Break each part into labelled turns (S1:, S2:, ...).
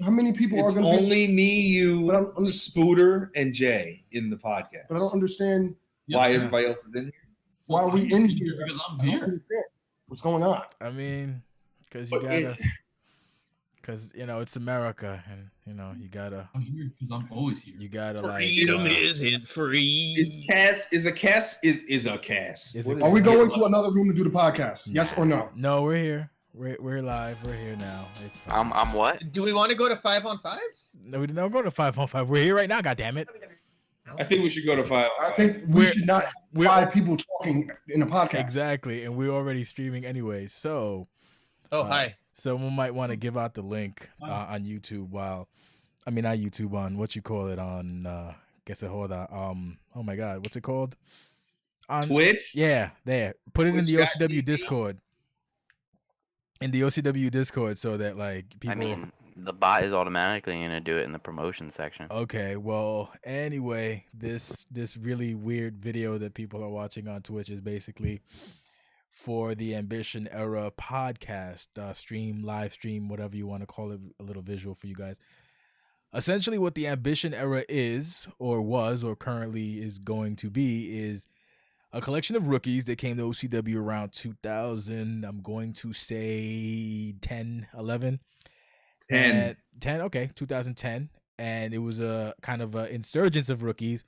S1: How many people
S2: it's
S1: are going to be?
S2: Only me, you, Spooter, and Jay in the podcast.
S1: But I don't understand
S2: why everybody else is in here.
S1: Why are we in here?
S3: Because I'm here.
S1: What's going on?
S4: I mean, because you gotta. Because it's America, and you gotta.
S3: I'm here because I'm always here.
S4: You gotta
S5: freedom isn't free.
S2: Is a cast.
S1: Are we going to another room to do the podcast? Yes or no?
S4: No, we're here. We're live. We're here now. It's fine.
S6: I'm what?
S5: Do we want to go to 5-on-5?
S4: No, we don't go to 5-on-5. We're here right now. God damn it!
S2: I think we should go to 5.
S1: I think we should not have 5 people talking in a podcast.
S4: Exactly, and we're already streaming anyway. So.
S5: Hi.
S4: Someone might want to give out the link on YouTube not YouTube, on what you call it on oh my god, what's it called? On
S2: Twitch?
S4: Yeah, there. Put it in the OCW Discord. In the OCW Discord so that people
S6: I mean, the bot is automatically gonna do it in the promotion section.
S4: Okay, well, anyway, this really weird video that people are watching on Twitch is basically for the Ambition Era podcast, live stream, whatever you want to call it, a little visual for you guys. Essentially what the Ambition Era is, or was, or currently is going to be, is a collection of rookies that came to OCW around 2000, I'm going to say 10, 11. 10, okay, 2010. And it was a kind of an insurgence of rookies.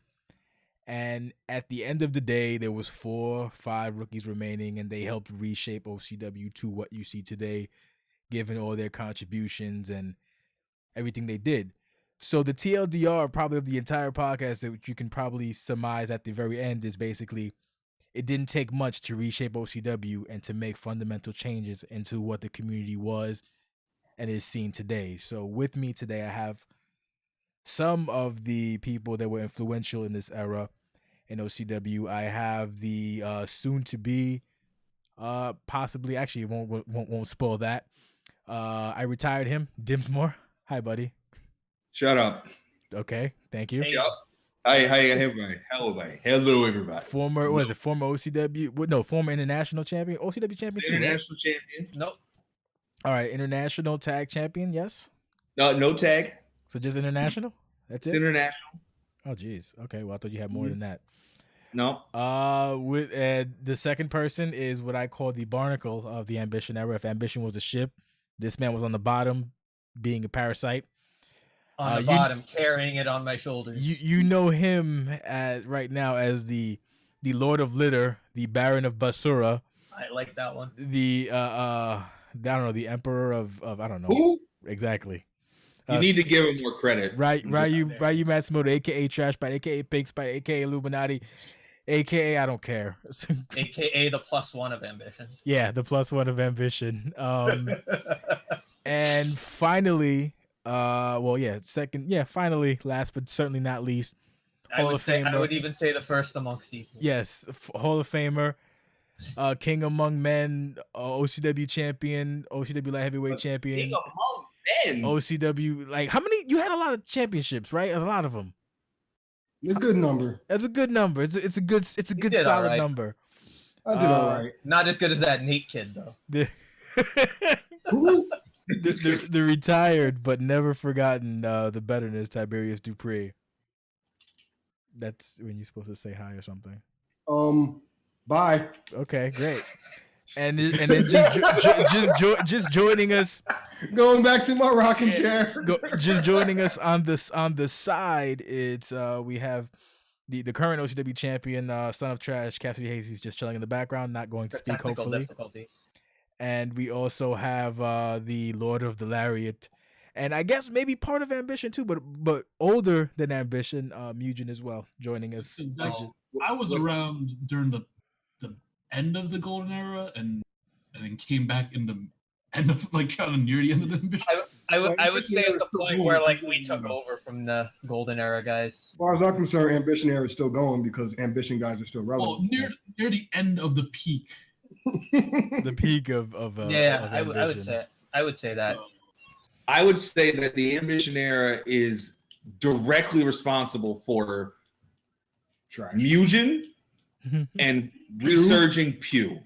S4: And at the end of the day, there was 4, 5 rookies remaining, and they helped reshape OCW to what you see today, given all their contributions and everything they did. So the TLDR probably of the entire podcast that you can probably surmise at the very end is basically it didn't take much to reshape OCW and to make fundamental changes into what the community was and is seen today. So with me today, I have some of the people that were influential in this era in OCW. I have the soon-to-be, possibly, actually won't spoil that. I retired him, Dimsmore. Hi, buddy.
S2: Shut up.
S4: Okay, thank you.
S2: Yep. Hi, everybody. Hello, everybody.
S4: Former OCW? No, former international champion. OCW champion.
S2: International champion.
S5: Nope.
S4: All right, international tag champion. Yes.
S2: No tag.
S4: So just international? That's it?
S2: International.
S4: Oh, geez. Okay, well, I thought you had more than that.
S2: No.
S4: With the second person is what I call the barnacle of the Ambition Era. If Ambition was a ship, this man was on the bottom, being a parasite.
S5: On the bottom, carrying it on my shoulders.
S4: You know him right now as the Lord of Litter, the Baron of Basura.
S5: I like that one.
S4: The I don't know, the Emperor of I don't know.
S2: Who?
S4: Exactly.
S2: You need to give him more credit.
S4: Ryu Matsumoto, aka Trash Bite, aka Pig Spite, aka Illuminati, aka I don't care.
S5: AKA the +1 of Ambition.
S4: Yeah, the +1 of Ambition. And finally, finally, last but certainly not least, Hall of Famer.
S5: I would even say the first amongst equals.
S4: Yes, Hall of Famer, King Among Men, OCW champion, OCW light heavyweight champion.
S2: King Among Men.
S4: OCW, how many? You had a lot of championships, right? A lot of them.
S1: A good number.
S4: It's a good number. It's a good solid number.
S1: I did all right.
S5: Not as good as that Nate kid though.
S4: The retired but never forgotten the betterness Tiberius Dupree. That's when you're supposed to say hi or something.
S1: Bye.
S4: Okay, great. And then just joining us.
S1: Going back to my rocking chair.
S4: Just joining us on the side. It's we have the current OCW champion, Son of Trash, Cassidy Hayes. He's just chilling in the background, not going to speak. Hopefully.
S5: Difficulty.
S4: And we also have the Lord of the Lariat, and I guess maybe part of Ambition too, but older than Ambition, Mugen as well, joining us.
S3: I was around during the end of the Golden Era, and then came back in the end of kind of near the end of the Ambition.
S5: I would say at the point where we took over from the Golden Era guys.
S1: As far as I'm concerned, Ambition Era is still going because Ambition guys are still relevant.
S3: Well, near the end of the peak.
S4: The peak of
S5: I would say that.
S2: I would say that the Ambition Era is directly responsible for Mugen and resurging Pew.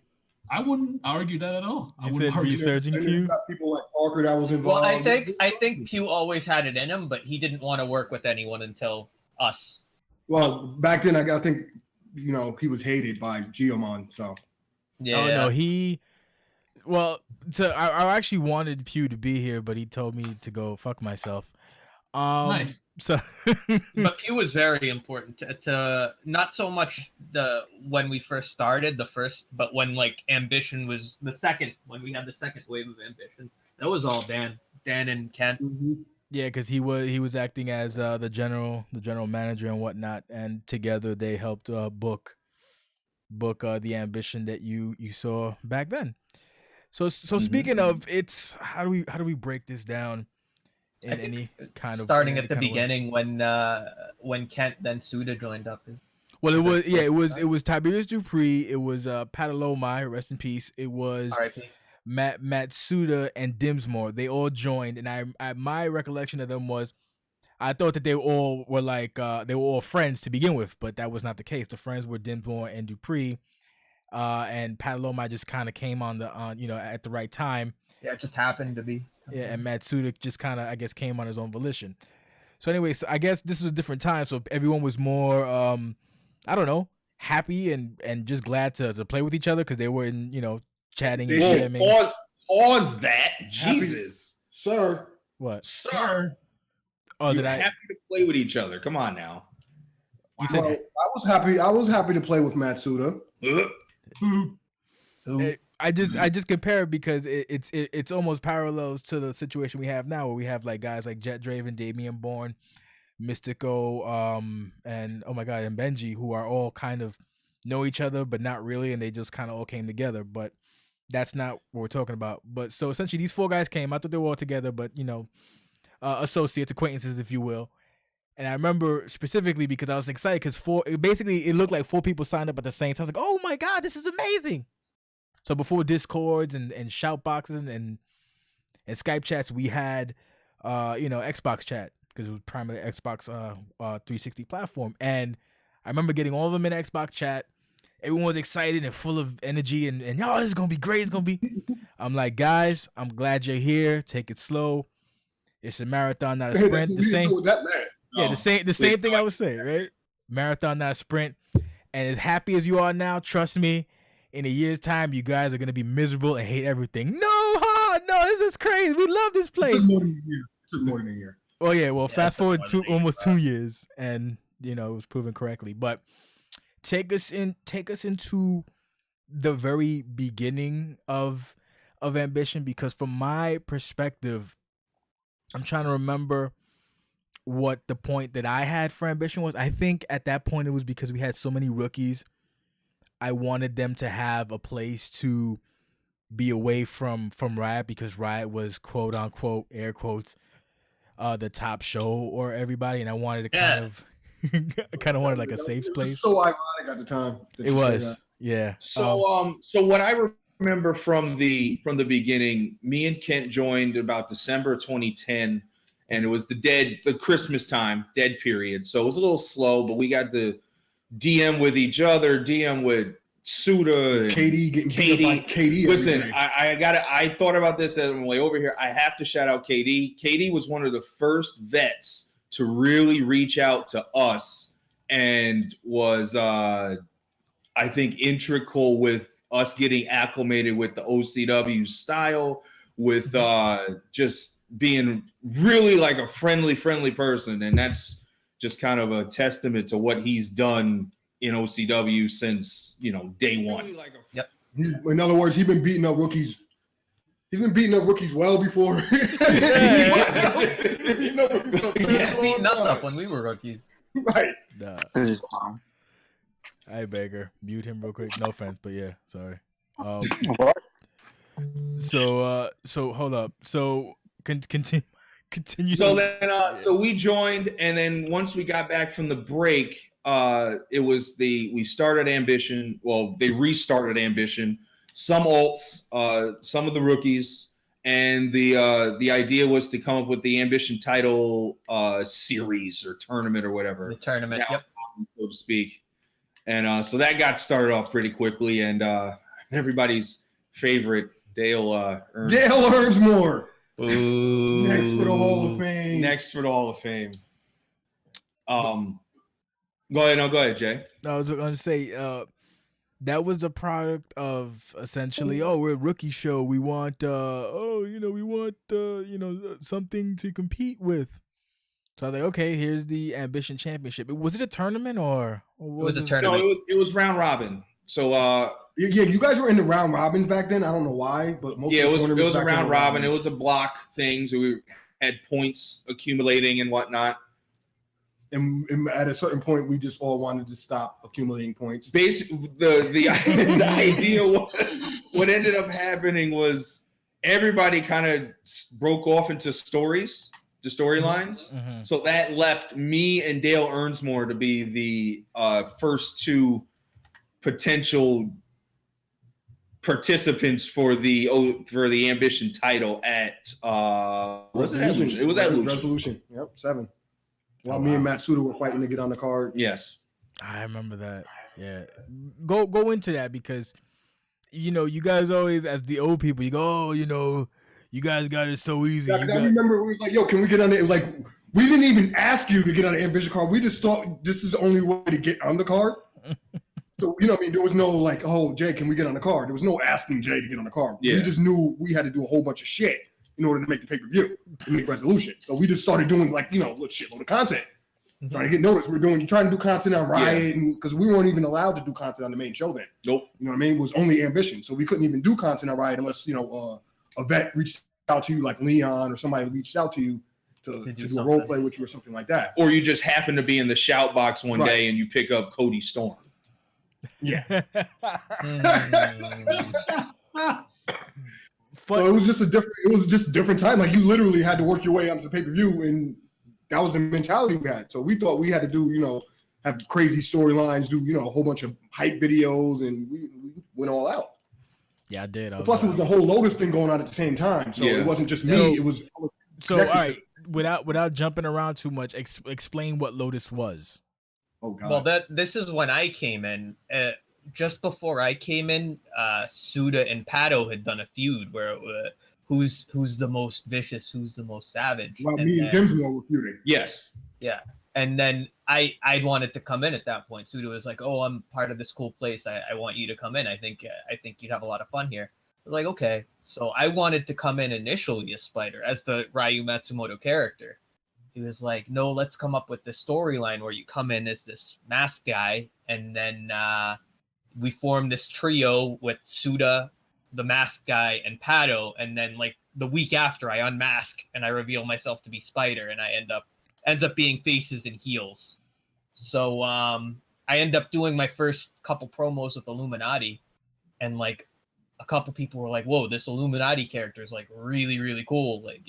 S3: I wouldn't argue that at all. I
S4: You
S3: wouldn't
S4: said
S3: argue
S4: resurging
S1: And then you
S4: Q.
S1: got people like Parker that was
S5: Well,
S1: involved.
S5: I think Pew always had it in him, but he didn't want to work with anyone until us.
S1: Well, back then, I think, he was hated by Geomon. So
S5: Yeah.
S4: Oh no, he. Well, I actually wanted Pew to be here, but he told me to go fuck myself.
S3: Nice.
S4: So.
S5: But Pew was very important to not so much when we first started but when like Ambition was when we had the second wave of Ambition, that was all Dan and Kent.
S4: Yeah, because he was acting as the general manager and whatnot, and together they helped book the Ambition that you saw back then. So speaking of, it's how do we break this down in any kind of
S5: starting at the beginning when Kent then Suda joined up.
S4: Well, it was Tiberius Dupree, it was Patalomai, rest in peace. It was
S5: R.I.P.
S4: Matsuda and Dimsmore. They all joined, and my recollection of them was I thought that they all were like they were all friends to begin with, but that was not the case. The friends were Dimsmore and Dupree, and Patalomai just kind of came on at the right time.
S5: Yeah, it just happened to be.
S4: Yeah, and Matsuda just kind of, I guess, came on his own volition. So anyway, so I guess this was a different time, so everyone was more, I don't know, happy and just glad to play with each other because they were in, chatting and jamming.
S2: Pause that, Jesus,
S1: sir.
S4: What?
S2: Sir.
S4: Oh,
S2: You're happy to play with each other. Come on now.
S4: You said
S1: I was happy to play with Matsuda.
S4: I just compare it because it's almost parallels to the situation we have now, where we have like guys like Jet Draven, Damian Bourne, Mystico, and oh my god, and Benji, who are all kind of know each other but not really, and they just kind of all came together. But that's not what we're talking about. But so essentially, these four guys came. I thought they were all together, but associates, acquaintances, if you will. And I remember specifically because I was excited because it looked like four people signed up at the same time. I was like, oh my god, this is amazing. So before Discords and shout boxes and Skype chats, we had Xbox chat because it was primarily Xbox 360 platform. And I remember getting all of them in Xbox chat. Everyone was excited and full of energy and this is gonna be great. It's gonna be. I'm like, guys, I'm glad you're here. Take it slow. It's a marathon, not a sprint. The same thing I was saying, right? Marathon, not a sprint. And as happy as you are now, trust me, in a year's time, you guys are gonna be miserable and hate everything. No, this is crazy. We love this place.
S1: It took more than a year.
S4: Oh yeah, well, fast forward almost 2 years, and it was proven correctly. But take us into the very beginning of Ambition, because from my perspective, I'm trying to remember what the point that I had for Ambition was. I think at that point it was because we had so many rookies. I wanted them to have a place to be away from Riot, because Riot was, quote unquote, air quotes, the top show or everybody, and I wanted to kind of wanted like a safe place.
S1: So ironic at the time.
S4: It was, yeah.
S2: So what I remember from the beginning, me and Kent joined about December 2010, and it was the Christmas time, dead period. So it was a little slow, but we got to DM with each other, DM with Suda,
S1: KD getting KD. By KD.
S2: Listen, I thought about this as I'm way over here. I have to shout out KD. KD was one of the first vets to really reach out to us and was, I think, integral with us getting acclimated with the OCW style, with just being really like a friendly person. And that's just kind of a testament to what he's done in OCW since, day one.
S5: Yep.
S1: In other words, he's been beating up rookies. He's been beating up rookies well before.
S5: He's beating us up when we were rookies.
S1: Right.
S4: I beg her. Mute him real quick. No offense, but yeah, sorry. So hold up. So continue.
S2: So then, so we joined, and then once we got back from the break, we started Ambition. Well, they restarted Ambition. Some alts, some of the rookies, and the idea was to come up with the Ambition title series or tournament or whatever.
S5: The tournament,
S2: now, so to speak. And so that got started off pretty quickly, and everybody's favorite, Dale Earns.
S1: Dale earns more.
S5: Ooh.
S1: Next for the Hall of Fame.
S2: Next for the Hall of Fame. Go ahead, Jay.
S4: I was going to say that was a product of essentially, we're a rookie show. We want, we want, something to compete with. So I was like, okay, here's the Ambition Championship. Was it a tournament or
S5: was a
S2: No,
S5: tournament.
S2: it was round robin. So
S1: Yeah, you guys were in the round robins back then. I don't know why, but most
S2: yeah,
S1: of
S2: it
S1: the
S2: was
S1: tournaments
S2: a
S1: back then
S2: round
S1: were
S2: robin. It
S1: robins.
S2: was a block thing, so we had points accumulating and whatnot.
S1: And at a certain point, we just all wanted to stop accumulating points.
S2: Basically, the idea was what ended up happening was everybody kind of broke off into stories, the storylines.
S4: Mhm.
S2: So that left me and Dale Earnsmore to be the first two potential participants for the Ambition title at was it at Lucha? It was at Lucha.
S1: Resolution. Yep, 7. While
S4: Oh,
S1: me and
S4: wow.
S1: Matsuda were fighting to get on the card.
S2: Yes.
S4: I remember that. Yeah. Go into that because, you guys always, as the old people, you go, you guys got it so easy.
S1: Yeah,
S4: You
S1: 'cause I
S4: got-
S1: remember it was like, yo, can we get on it? Like, we didn't even ask you to get on the Ambition card. We just thought this is the only way to get on the card. So, there was no like, oh, Jay, can we get on the card? There was no asking Jay to get on the card.
S2: Yeah.
S1: We just knew we had to do a whole bunch of shit in order to make the pay-per-view, to make Resolution. So we just started doing like, shitload of content. Trying to get noticed. We're trying to do content on Riot, and because we weren't even allowed to do content on the main show then.
S2: Nope.
S1: You know what I mean? It was only Ambition. So we couldn't even do content on Riot unless, a vet reached out to you like Leon or somebody reached out to you to do a role play with you or something like that.
S2: Or you just happen to be in the shout box one day and you pick up Cody Storm.
S1: Yeah.
S5: Mm.
S1: So it was just a different time. Like you literally had to work your way onto the pay-per-view, and that was the mentality we had. So we thought we had to do, have crazy storylines, do, a whole bunch of hype videos, and we went all out.
S4: Yeah, I did.
S1: Plus, it was the whole Lotus thing going on at the same time. So it wasn't just me. It was.
S4: So, all right, without jumping around too much, explain what Lotus was.
S1: Oh, God.
S5: Well, this is when I came in. Just before I came in, Suda and Pato had done a feud where it was, who's the most vicious, who's the most savage.
S1: Well, me and Dinsmore were feuding.
S2: Yes.
S5: Yeah. And then I wanted to come in at that point. Suda was like, "Oh, I'm part of this cool place. I want you to come in. I think you'd have a lot of fun here." I was like, "Okay." So I wanted to come in initially as Spider, as the Ryu Matsumoto character. He was like, "No, let's come up with this storyline where you come in as this masked guy, and then we form this trio with Suda, the masked guy, and Pato, and then like the week after I unmask and I reveal myself to be Spider, and I ends up being faces and heels." So I end up doing my first couple promos with Illuminati, and like a couple people were like, "Whoa, this Illuminati character is like really, really cool. Like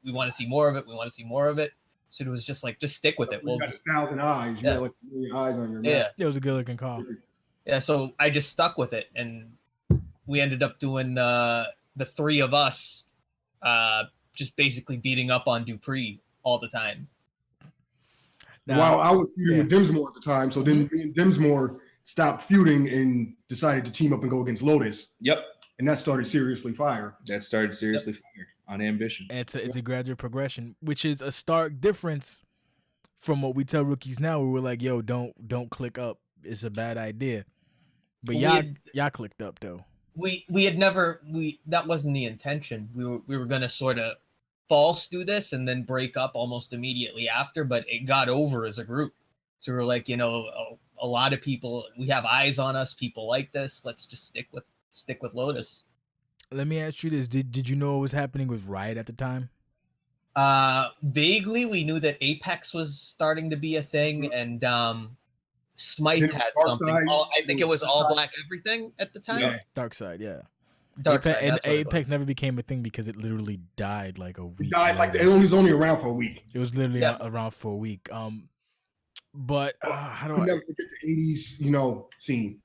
S5: we want to see more of it. We want to see more of it." So it was just like, just stick with it.
S1: You got 1,000 eyes. You got like 1 million eyes on your neck.
S4: It was a good looking call.
S5: Yeah, so I just stuck with it, and we ended up doing the three of us just basically beating up on Dupree all the time.
S4: Now,
S1: While I was feuding with Dinsmore at the time, so then me and Dinsmore stopped feuding and decided to team up and go against Lotus,
S2: Yep.
S1: and that started Seriously Fire.
S2: That started Seriously Fire on Ambition.
S4: it's a gradual progression, which is a stark difference from what we tell rookies now, where we're like, "Yo, don't click up. It's a bad idea." But y'all clicked up though.
S5: We had never that wasn't the intention. We were gonna sort of false do this and then break up almost immediately after, but it got over as a group. So we're like, a lot of people, we have eyes on us. People like this. Let's just stick with Lotus.
S4: Let me ask you this: Did you know what was happening with Riot at the time?
S5: Vaguely, we knew that Apex was starting to be a thing, and Smite
S1: Then
S5: had
S1: Dark
S5: something.
S1: Side,
S5: I think it was All Black Everything at the time.
S1: Yeah.
S4: Dark Side, yeah.
S5: Dark Side,
S4: And
S5: that's what it
S4: Apex
S5: was.
S4: never became a thing because it literally died like a
S1: It
S4: week.
S1: died like
S4: later.
S1: it was only around for a week.
S4: It was literally
S5: Yeah.
S4: around for a week. But how do
S1: Could
S4: I?
S1: never forget the 80s, scene.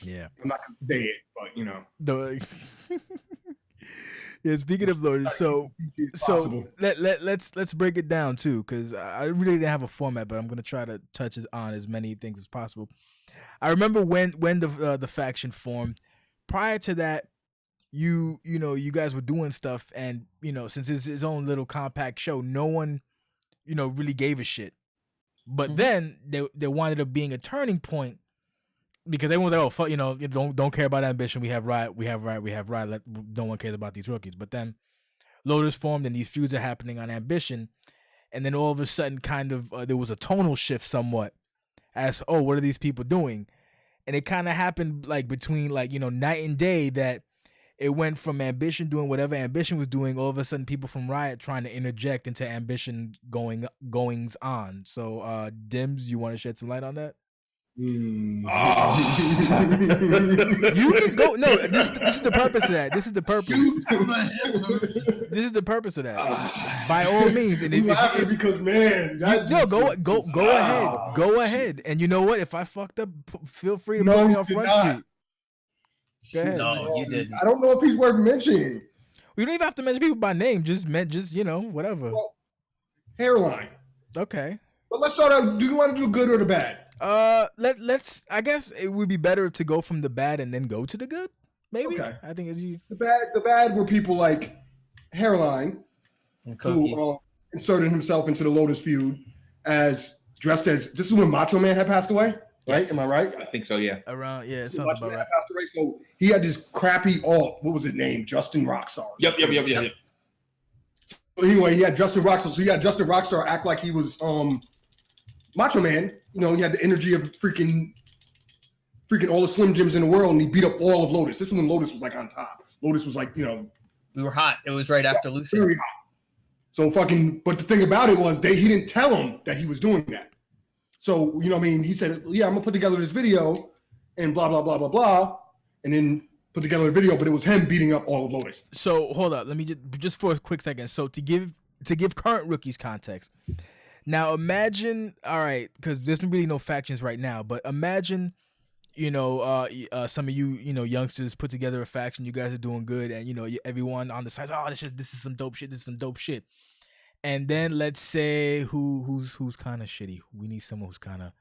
S4: Yeah.
S1: I'm not gonna say it, but
S4: The yeah. Speaking of Lotus, so
S1: it's possible.
S4: let's break it down too, because I really didn't have a format, but I'm gonna try to touch on as many things as possible. I remember when the faction formed. Prior to that, you guys were doing stuff, and since it's his own little compact show, no one really gave a shit. But then there wound up being a turning point because everyone's like, oh fuck, don't care about Ambition. We have Riot. No one cares about these rookies. But then Lotus formed, and these feuds are happening on Ambition, and then all of a sudden, kind of there was a tonal shift somewhat as what are these people doing, and it kind of happened like between night and day that. It went from Ambition doing whatever Ambition was doing, all of a sudden people from Riot trying to interject into Ambition goings on. So, Dims, you want to shed some light on that?
S1: Mm.
S4: You can go. No, this is the purpose of that. This is the purpose. This is the purpose of that. By all means, and
S1: laughing because man,
S4: go ahead. And you know what? If I fucked up, feel free to put me on Front Street. Go ahead.
S5: No, you didn't.
S1: I don't know if he's worth mentioning.
S4: We don't even have to mention people by name. Just whatever.
S1: Well, hairline.
S4: Okay.
S1: But let's start out. Do you want to do good or the bad?
S4: Let's. I guess it would be better to go from the bad and then go to the good. Maybe. Okay. I think
S1: the bad were people like Hairline, who inserted himself into the Lotus feud as dressed as. This is when Macho Man had passed away. Right? Yes. Am I right?
S2: I think so, yeah.
S4: Around, yeah.
S1: So Macho Man had passed away, so he had this crappy what was it named? Justin Rockstar.
S2: Yep.
S1: So anyway, he had Justin Rockstar. So he had Justin Rockstar act like he was Macho Man. He had the energy of freaking all the Slim Jims in the world, and he beat up all of Lotus. This is when Lotus was like on top. Lotus was like,
S5: we were hot. It was right after Lucian.
S1: Very hot. So but the thing about it was he didn't tell him that he was doing that. So, he said, yeah, I'm going to put together this video and blah, blah, blah, blah, blah. And then put together a video, but it was him beating up all of Lotus.
S4: So, hold up. Let me just for a quick second. So, to give current rookies context. Now, imagine, all right, because there's really no factions right now, but imagine, some of you, youngsters put together a faction. You guys are doing good. And, everyone on the side, this is some dope shit. This is some dope shit. And then let's say who's kind of shitty. We need someone who's kind of.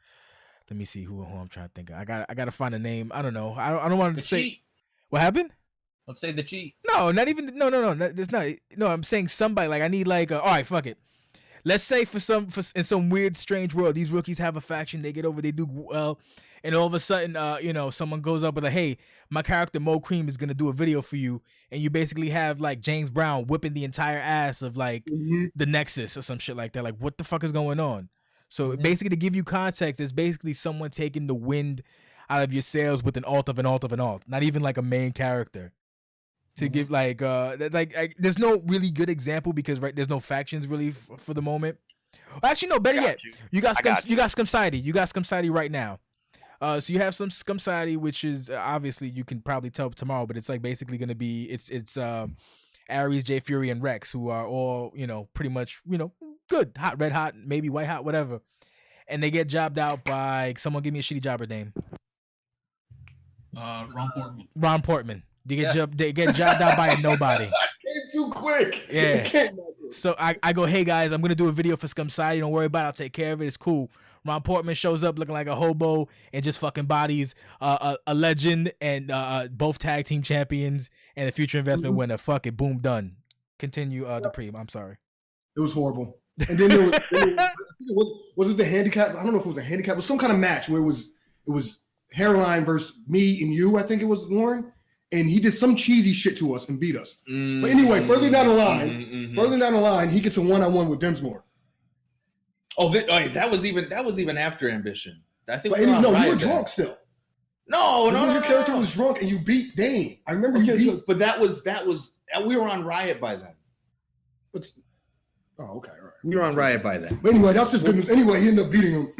S4: Let me see who I'm trying to think of. I got to find a name. I don't know. I don't want to say.
S5: Cheat.
S4: What happened?
S5: Let's say the cheat.
S4: No, not even. No. There's not. No, I'm saying somebody. Like I need all right, fuck it. Let's say in some weird, strange world, these rookies have a faction. They get over. They do well. And all of a sudden, someone goes up with hey, my character Mo Cream is gonna do a video for you, and you basically have like James Brown whipping the entire ass of like the Nexus or some shit like that. Like, what the fuck is going on? So basically, to give you context, it's basically someone taking the wind out of your sails with an alt of an alt of an alt, not even like a main character. To give there's no really good example because there's no factions really for the moment. Actually, no. Better yet, you got Scum Society. You got Scum Society right now. So you have some Scum Society, which is obviously you can probably tell tomorrow, but it's like basically going to be it's Aries, J Fury, and Rex, who are all pretty much good, hot, red hot, maybe white hot, whatever, and they get jobbed out by someone. Give me a shitty jobber name.
S3: Ron Portman.
S4: Ron Portman. They get jobbed out by a nobody.
S1: Came too quick.
S4: Yeah. So I go, hey guys, I'm gonna do a video for Scum Society. Don't worry about it. I'll take care of it. It's cool. Ron Portman shows up looking like a hobo and just fucking bodies a legend and both tag team champions and a future investment winner. Fuck it, boom, done. Continue, Dupree. I'm sorry.
S1: It was horrible. And then was it the handicap? I don't know if it was a handicap. It was some kind of match where it was Hairline versus me and you. I think it was Warren. And he did some cheesy shit to us and beat us. But anyway, further down the line, he gets a one-on-one with Dinsmore.
S2: That was even after Ambition. I think.
S1: You were drunk still.
S2: No.
S1: Your character was drunk and you beat Dane. I remember you beat.
S2: But that was we were on Riot by then.
S1: Okay, all right.
S2: We were on Riot by then.
S1: But anyway, that's just good news. Anyway, he ended up beating him,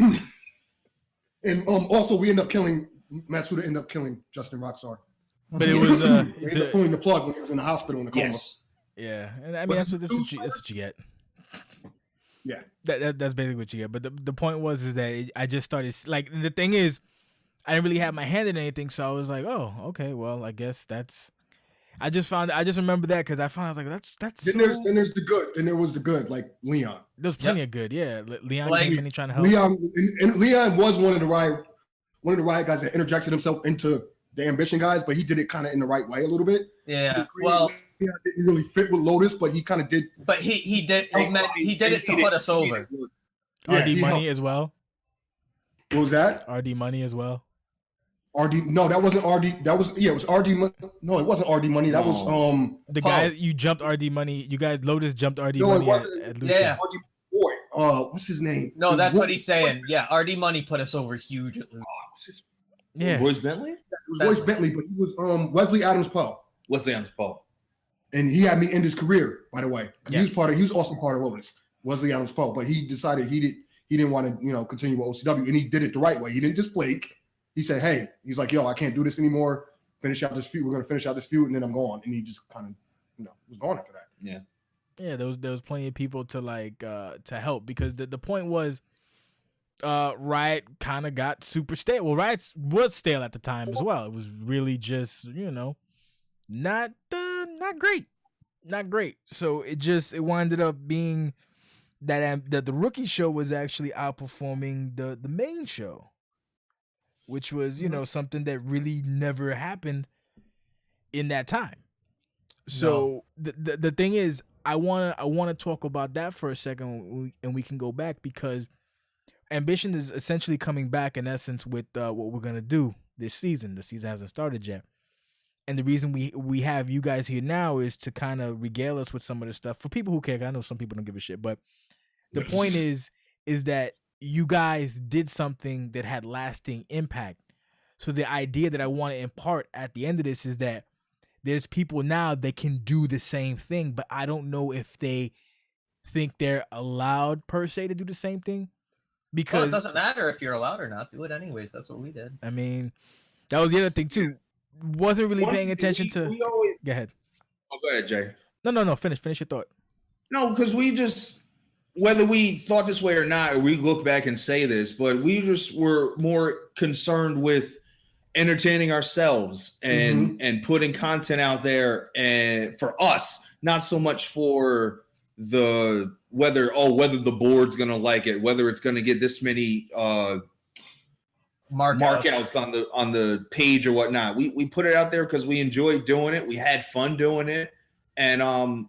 S1: and also we ended up killing Matsuda. Ended up killing Justin Rockstar.
S4: But it was
S1: he ended up pulling the plug when he was in the hospital in the coma.
S4: Yes. Yeah, and I mean that's what you get.
S1: Yeah,
S4: that's basically what you get. But the point was that I just started like the thing is, I didn't really have my hand in anything, so I was like, oh, okay, well, I guess that's. I just remember that because I found out that's.
S1: Then there's the good. Then there was the good, like Leon.
S4: There's plenty of good, yeah. Leon came in and trying to help.
S1: Leon was one of the riot guys that interjected himself into the Ambition guys, but he did it kind of in the right way a little bit.
S5: Yeah. Well,
S1: he didn't really fit with Lotus, but he kind of did.
S5: but he did it to put us over.
S1: Yeah,
S4: RD
S1: he
S4: Money
S1: helped.
S4: as well.
S1: What was that?
S4: RD Money as well.
S1: RD? No, that wasn't RD. That was it was RD. No, it wasn't RD Money. That was
S4: the guy you jumped RD Money. You guys Lotus jumped RD
S1: No,
S4: Money
S1: it wasn't.
S4: at Lucha.
S5: Yeah.
S1: RD Boy. What's his name?
S5: No, that's what he's saying. Yeah, RD Money put us over huge at Lucha.
S1: What's his?
S4: Yeah.
S2: Royce Bentley?
S1: It was Royce Bentley, but he was Wesley Adams Poe.
S2: Wesley Adams Poe.
S1: And he had me end his career, by the way.
S4: Yes.
S1: He was also part of Lotus, Wesley Adams Poe, but he decided he didn't want to, continue with OCW, and he did it the right way. He didn't just flake. He said, "Hey," he's like, "Yo, I can't do this anymore. Finish out this feud. We're gonna finish out this feud, and then I'm gone." And he just kind of, was gone after that.
S2: Yeah.
S4: Yeah, there was plenty of people to to help, because the point was Riot kind of got super stale. Well, Riot was stale at the time as well. It was really just, not great. Not great. So it winded up being that the rookie show was actually outperforming the main show, which was, something that really never happened in that time. So the thing is, I want to talk about that for a second, and we can go back, because Ambition is essentially coming back in essence with what we're going to do this season. The season hasn't started yet. And the reason we have you guys here now is to kind of regale us with some of the stuff for people who care. I know some people don't give a shit, but the point is that you guys did something that had lasting impact. So the idea that I want to impart at the end of this is that there's people now that can do the same thing, but I don't know if they think they're allowed per se to do the same thing. Because
S5: it doesn't matter if you're allowed or not. Do it anyways. That's what we did.
S4: I mean, that was the other thing too. Wasn't really paying attention to. Go ahead.
S2: Oh, go ahead, Jay.
S4: No. Finish your thought.
S2: No, because we just, whether we thought this way or not, or we look back and say this, but we just were more concerned with entertaining ourselves and putting content out there, and for us, not so much for whether the board's gonna like it, whether it's gonna get this many markouts on the page or whatnot. We put it out there because we enjoyed doing it. We had fun doing it, and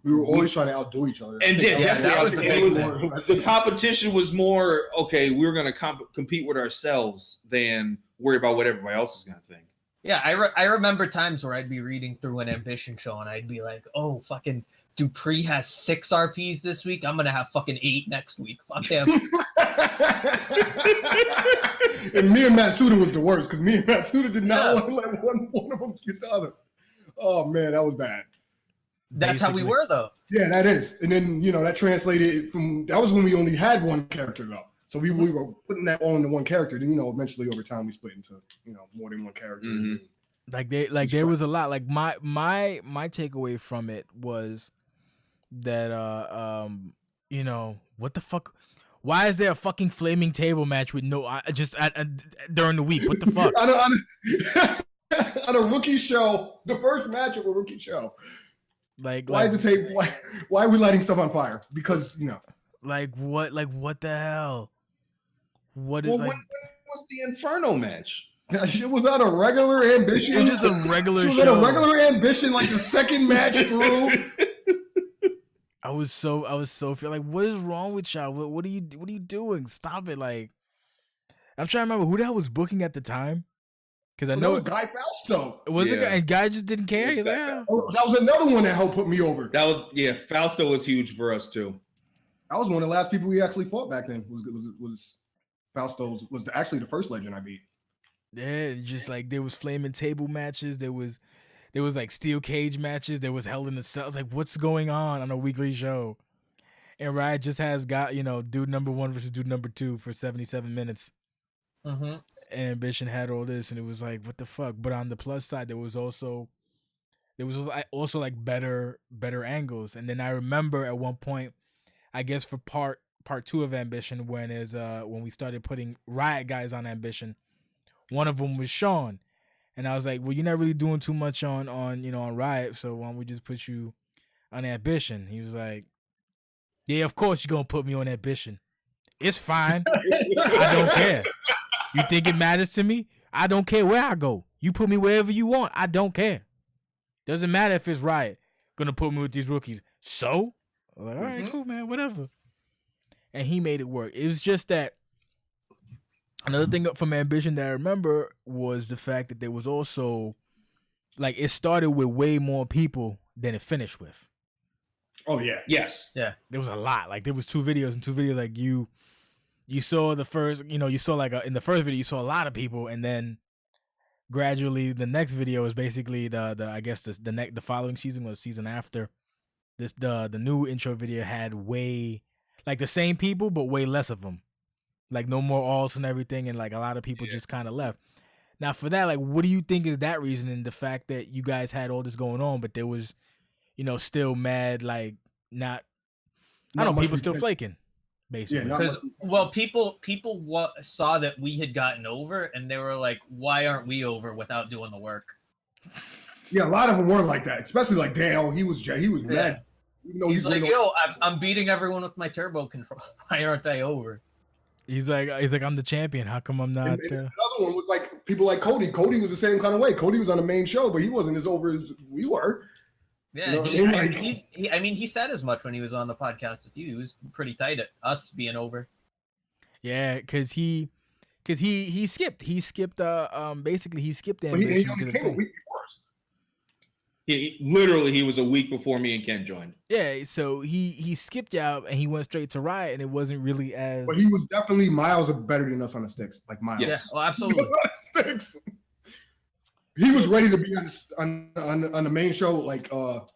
S1: we were always trying to outdo each other.
S2: And the competition was more okay. We were gonna compete with ourselves than worry about what everybody else is gonna think.
S5: Yeah, I remember times where I'd be reading through an Ambition show and I'd be like, "Oh, fucking Dupree has 6 RPs this week. I'm gonna have fucking 8 next week. Fuck him."
S1: And me and Matsuda was the worst, because me and Matsuda did not want to let one of them get the other. Oh man, that was bad.
S5: That's how we were, though.
S1: Yeah, that is. And then that translated from, that was when we only had one character though. So we were putting that all into one character. Then eventually over time we split into more than one character.
S4: Mm-hmm. There was a lot. Like my takeaway from it was that what the fuck? Why is there a fucking flaming table match with no during the week? What the fuck?
S1: on a rookie show, the first match of a rookie show. Why is the table? Why are we lighting stuff on fire? Because
S4: Like what? Like what the hell? What is
S2: when was the Inferno match?
S1: It was on a regular Ambition.
S4: It was just a regular show.
S1: It was on a regular Ambition, like the second match through.
S4: I was so feel like, what is wrong with y'all? What are you doing? Stop it! Like, I'm trying to remember who the hell was booking at the time, because I know
S1: it was Guy Fausto.
S4: Was it? And Guy just didn't care. He's like,
S1: that was another one that helped put me over.
S2: That was Fausto was huge for us too.
S1: That was one of the last people we actually fought back then. Was Fausto was actually the first legend I beat.
S4: Yeah, just like there was flaming table matches. There was like steel cage matches. There was Hell in the Cell. Like, what's going on a weekly show? And Riot just has got dude number 1 versus dude number 2 for 77 minutes.
S5: Mm-hmm.
S4: And Ambition had all this, and it was like, what the fuck? But on the plus side, there was also like better angles. And then I remember at one point, I guess for part 2 of Ambition, when we started putting Riot guys on Ambition, one of them was Sean, and I was like, well, you're not really doing too much on Riot, so why don't we just put you on Ambition? He was like, yeah, of course you're gonna put me on Ambition. It's fine. I don't care. You think it matters to me? I don't care where I go. You put me wherever you want. I don't care. Doesn't matter if it's Riot. Gonna put me with these rookies. So, I'm like, all right, cool, man, whatever. And he made it work. It was just that another thing from Ambition that I remember was the fact that there was also like it started with way more people than it finished with.
S1: Oh yeah.
S2: Yes.
S5: Yeah.
S4: There was a lot. Like there was two videos, like you saw the first, you saw like in the first video you saw a lot of people, and then gradually the next video is basically the I guess the following season was the season after. The new intro video had way like the same people but way less of them. Like no more alls and everything, and like a lot of people just kind of left. Now for that, like what do you think is that reason, and the fact that you guys had all this going on but there was still mad like not I don't know, people still flaking basically.
S1: Yeah,
S5: because people saw that we had gotten over and they were like, why aren't we over without doing the work?
S1: Yeah, a lot of them weren't like that, especially like Dale. He was mad. Even though
S5: he's like, yo, I'm beating everyone with my turbo control. Why aren't they over?
S4: He's like, I'm the champion. How come I'm not?
S1: And another one was like people like Cody. Cody was the same kind of way. Cody was on the main show, but he wasn't as over as we were.
S5: Yeah, he said as much when he was on the podcast with you. He was pretty tight at us being over.
S4: Yeah, because he skipped. He skipped. Basically, he skipped the.
S1: But he only came a week before us.
S2: He was a week before me and Ken joined.
S4: Yeah, so he skipped out and he went straight to Riot, and it wasn't really as.
S1: But he was definitely miles better than us on the sticks, like miles.
S5: Yeah, well, absolutely.
S1: He was on the sticks. He was ready to be on the main show, like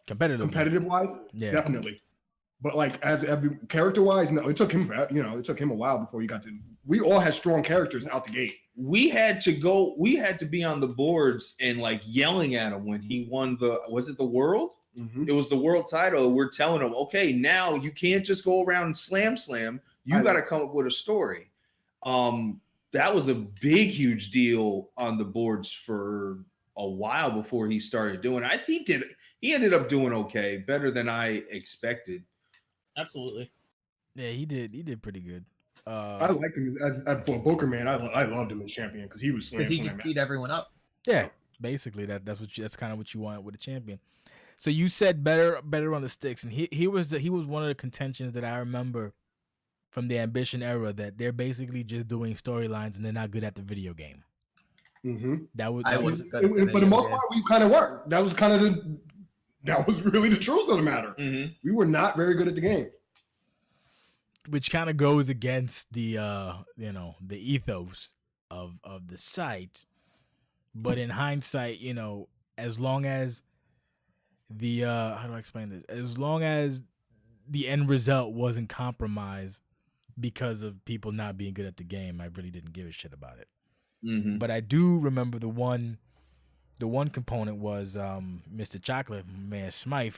S1: competitive wise, definitely. But like as character wise, no, it took him a while before he got to. We all had strong characters out the gate.
S2: We had to be on the boards and like yelling at him when he won was it the world?
S1: Mm-hmm.
S2: It was the world title. We're telling him, okay, now you can't just go around and slam. You got to come up with a story. That was a big, huge deal on the boards for a while before he started doing it. I think he ended up doing okay, better than I expected.
S5: Absolutely.
S4: Yeah, he did pretty good.
S1: I liked him for Booker, man. I loved him as champion because he was
S5: because he could beat everyone up.
S4: Yeah, basically that's kind of what you want with a champion. So you said better on the sticks, and he was one of the contentions that I remember from the Ambition era, that they're basically just doing storylines and they're not good at the video game.
S1: Mm-hmm.
S5: For
S1: the most part, we kind of were. That was really the truth of the matter.
S2: Mm-hmm.
S1: We were not very good at the game,
S4: which kind of goes against the the ethos of the site. But in hindsight, as long as the how do I explain this? As long as the end result wasn't compromised because of people not being good at the game, I really didn't give a shit about it.
S2: Mm-hmm.
S4: But I do remember the one component was Mr. Chocolate, man, Smythe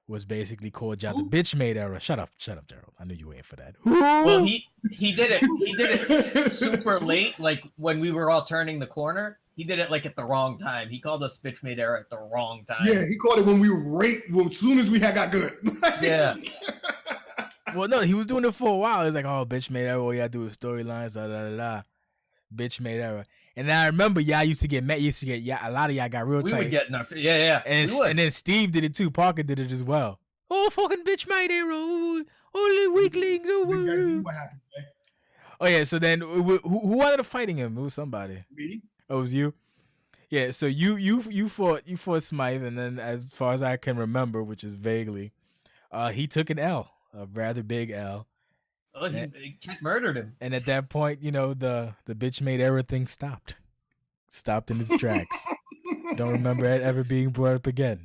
S4: was basically called y'all the bitch made era. Shut up, Gerald. I knew you were waiting for that.
S5: Well, he did it super late, like when we were all turning the corner. He did it like at the wrong time. He called us bitch made era at the wrong time.
S1: Yeah, he called it when we were as soon as we got good.
S5: Yeah.
S4: Well, no, he was doing it for a while. He was like, oh, bitch made era. All you gotta do is storylines, bitch made era. And I remember y'all used to get mad. A lot of y'all got real tight.
S5: We would get enough. Yeah.
S4: And then Steve did it too. Parker did it as well. Oh, fucking bitch made era. Only weaklings.
S1: What happened, man?
S4: Oh yeah. So then, who wanted to fighting him? It was somebody.
S1: Me.
S4: Oh, it was you. Yeah. So you fought Smythe, and then as far as I can remember, which is vaguely, he took an L, a rather big L.
S5: Oh, he murdered him.
S4: And at that point, the bitch made era thing stopped in its tracks. Don't remember it ever being brought up again.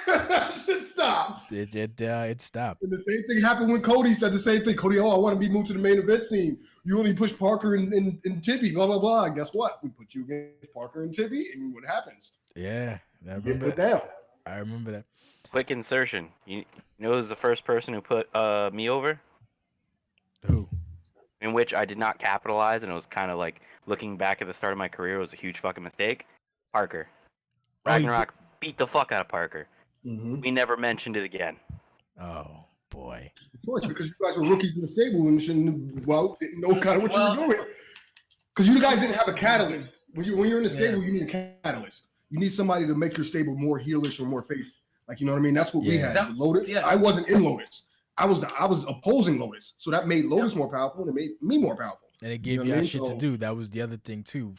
S1: It stopped.
S4: It stopped.
S1: And the same thing happened when Cody said the same thing. Cody, I want to be moved to the main event scene. You only push Parker and Tibby, blah, blah, blah. And guess what? We put you against Parker and Tibby, and what happens?
S4: Yeah. I remember
S1: get put down.
S4: I remember that.
S6: Quick insertion. You know who's the first person who put me over?
S4: Who?
S6: In which I did not capitalize, and it was kind of like looking back at the start of my career, it was a huge fucking mistake. Parker. Ragnarok beat the fuck out of Parker.
S1: Mm-hmm.
S6: We never mentioned it again.
S4: Oh boy.
S1: Of course, because you guys were rookies in the stable and didn't know kind of what you were doing. Because you guys didn't have a catalyst. When you're in the stable, you need a catalyst. You need somebody to make your stable more heelish or more face. Like, you know what I mean? That's what we
S4: Yeah.
S1: had with Lotus.
S5: Yeah.
S1: I wasn't in Lotus. I was opposing Lotus. So that made Lotus more powerful and it made me more powerful.
S4: And it gave
S1: know
S4: you
S1: what I mean?
S4: shit to
S1: So-
S4: do. That was the other thing too.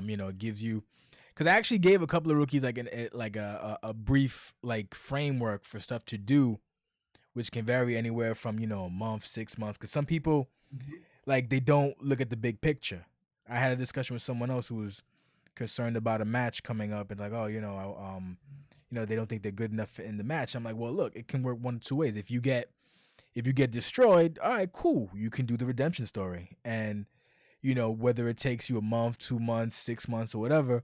S4: You know, it gives you, because I actually gave a couple of rookies like a brief like framework for stuff to do, which can vary anywhere from, you know, a month, 6 months. Because some people like they don't look at the big picture. I had a discussion with someone else who was concerned about a match coming up and like, oh, you know, they don't think they're good enough in the match. I'm like, well, look, it can work one of two ways. If you get destroyed, all right, cool. You can do the redemption story. And, you know, whether it takes you a month, 2 months, 6 months, or whatever,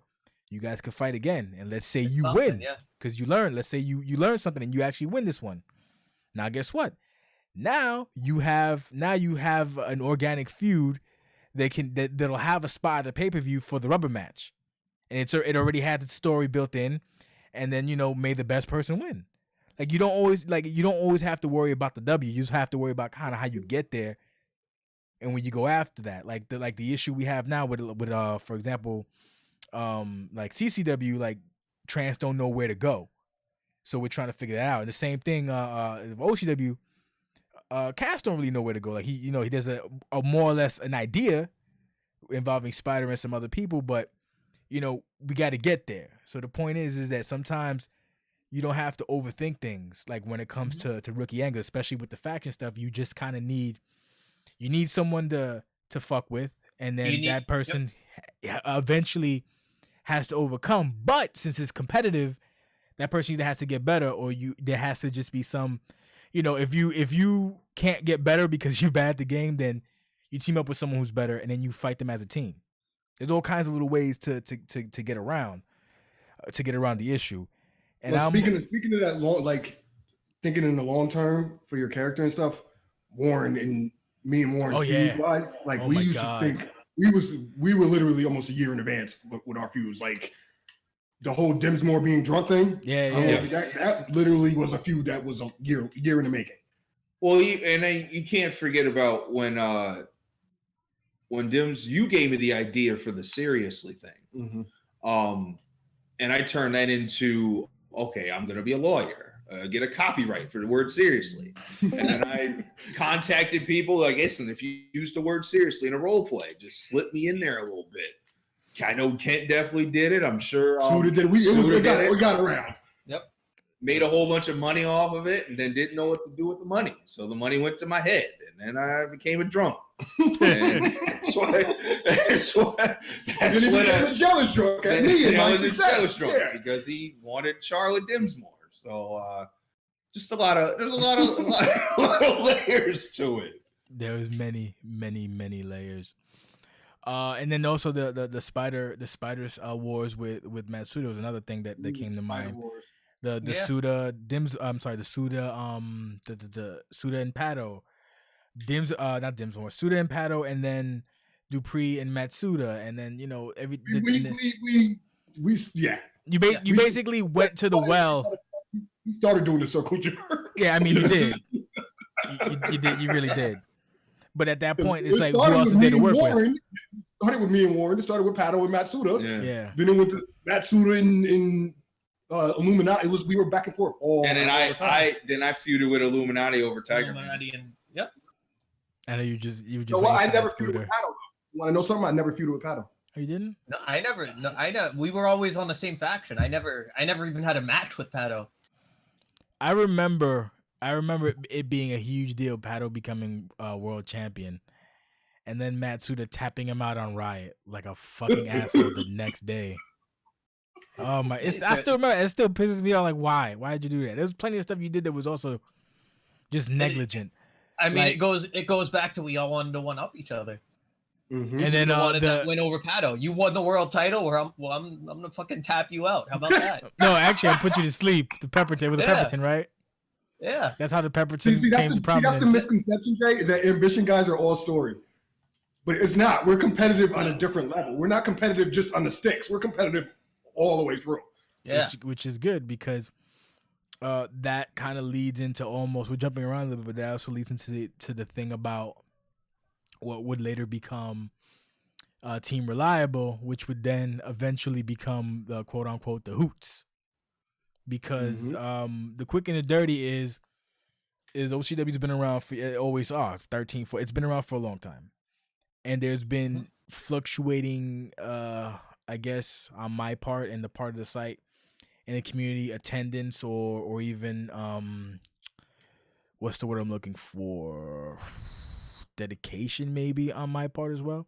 S4: you guys could fight again. And let's say you win.
S5: Yeah.
S4: Because you learn. Let's say you learn something and you actually win this one. Now, guess what? Now you have an organic feud that'll have a spot at the pay-per-view for the rubber match. And it already had the story built in. And then, you know, may the best person win. Like you don't always have to worry about the W. You just have to worry about kind of how you get there, and when you go after that. Like the issue we have now with for example, like CCW, like trans don't know where to go, so we're trying to figure that out. And the same thing, OCW, Cass don't really know where to go. Like he does a more or less an idea involving Spider and some other people, but you know we got to get there. So the point is that sometimes you don't have to overthink things. Like when it comes to rookie anger, especially with the faction stuff, you just kind of need someone to fuck with, and then that person eventually has to overcome. But since it's competitive, that person either has to get better or there has to just be some, you know, if you can't get better because you're bad at the game, then you team up with someone who's better and then you fight them as a team. There's all kinds of little ways to get around the issue. And
S1: well, speaking of that, like thinking in the long term for your character and stuff, Warren and Warren feuds wise, like we used to think we were literally almost a year in advance with our feuds. Like the whole Dimsmore being drunk thing, that literally was a feud that was a year in the making.
S2: Well, you can't forget about when Dims, you gave me the idea for the seriously thing, and I turned that into, okay, I'm going to be a lawyer, get a copyright for the word seriously. And then I contacted people like, listen, if you use the word seriously in a role play, just slip me in there a little bit. I know Kent definitely did it. I'm sure.
S1: Suda did. We got around.
S5: Yep.
S2: Made a whole bunch of money off of it and then didn't know what to do with the money. So the money went to my head and then I became a drunk. And that's when
S1: a jealous drunk at me and my success.
S2: Because he wanted Charlotte Dimsmore. So just there's a lot of layers to it.
S4: There's many layers. And then also the Spiders Wars with Matsuda was another thing that came to mind.
S1: Wars.
S4: The Suda Dims, I'm sorry, the Suda the Suda and Pato. Dims not Dimsmore, Suda and Pato, and then Dupree and Matsuda, and then you know you basically went to the well.
S1: You started doing the circle jerk.
S4: Yeah, I mean you did. You really did. But at that point, it's like who else is there to work with?
S1: Started with me and Warren. It started with Pato and Matsuda.
S4: Yeah.
S1: Then it went to Matsuda and Illuminati. We were back and forth all.
S2: And then I feuded with Illuminati over Tiger.
S5: Illuminati and yep.
S4: I know you just.
S1: I never feuded with Pato. You want to know something? I never feuded with Pato.
S4: Oh, you didn't?
S5: No, I never. No, I know. We were always on the same faction. I never even had a match with Pato.
S4: I remember it being a huge deal, Pato becoming world champion, and then Matsuda tapping him out on Riot like a fucking asshole the next day. Oh my! I still remember. It still pisses me off. Like, why? Why did you do that? There's plenty of stuff you did that was also just negligent.
S5: I mean, like, it goes back to we all wanted to one up each other.
S1: Mm-hmm.
S4: And then
S5: wanted that win over Pato. You won the world title, or I'm gonna fucking tap you out. How about that?
S4: No, actually, I put you to sleep. The Pepperton, it was a Pepperton, right?
S5: Yeah.
S4: That's how the Pepperton came to prominence.
S1: That's the misconception, Jay, is that Ambition guys are all story. But it's not. We're competitive on a different level. We're not competitive just on the sticks. We're competitive all the way through.
S5: Yeah.
S4: Which is good because that kind of leads into almost, we're jumping around a little bit, but that also leads into the thing about what would later become Team Reliable, which would then eventually become the quote unquote the Hoots. Because the quick and the dirty is OCW's been around for always 13, 14. It's been around for a long time. And there's been fluctuating, I guess, on my part and the part of the site and the community attendance or even what's the word I'm looking for? Dedication, maybe, on my part as well.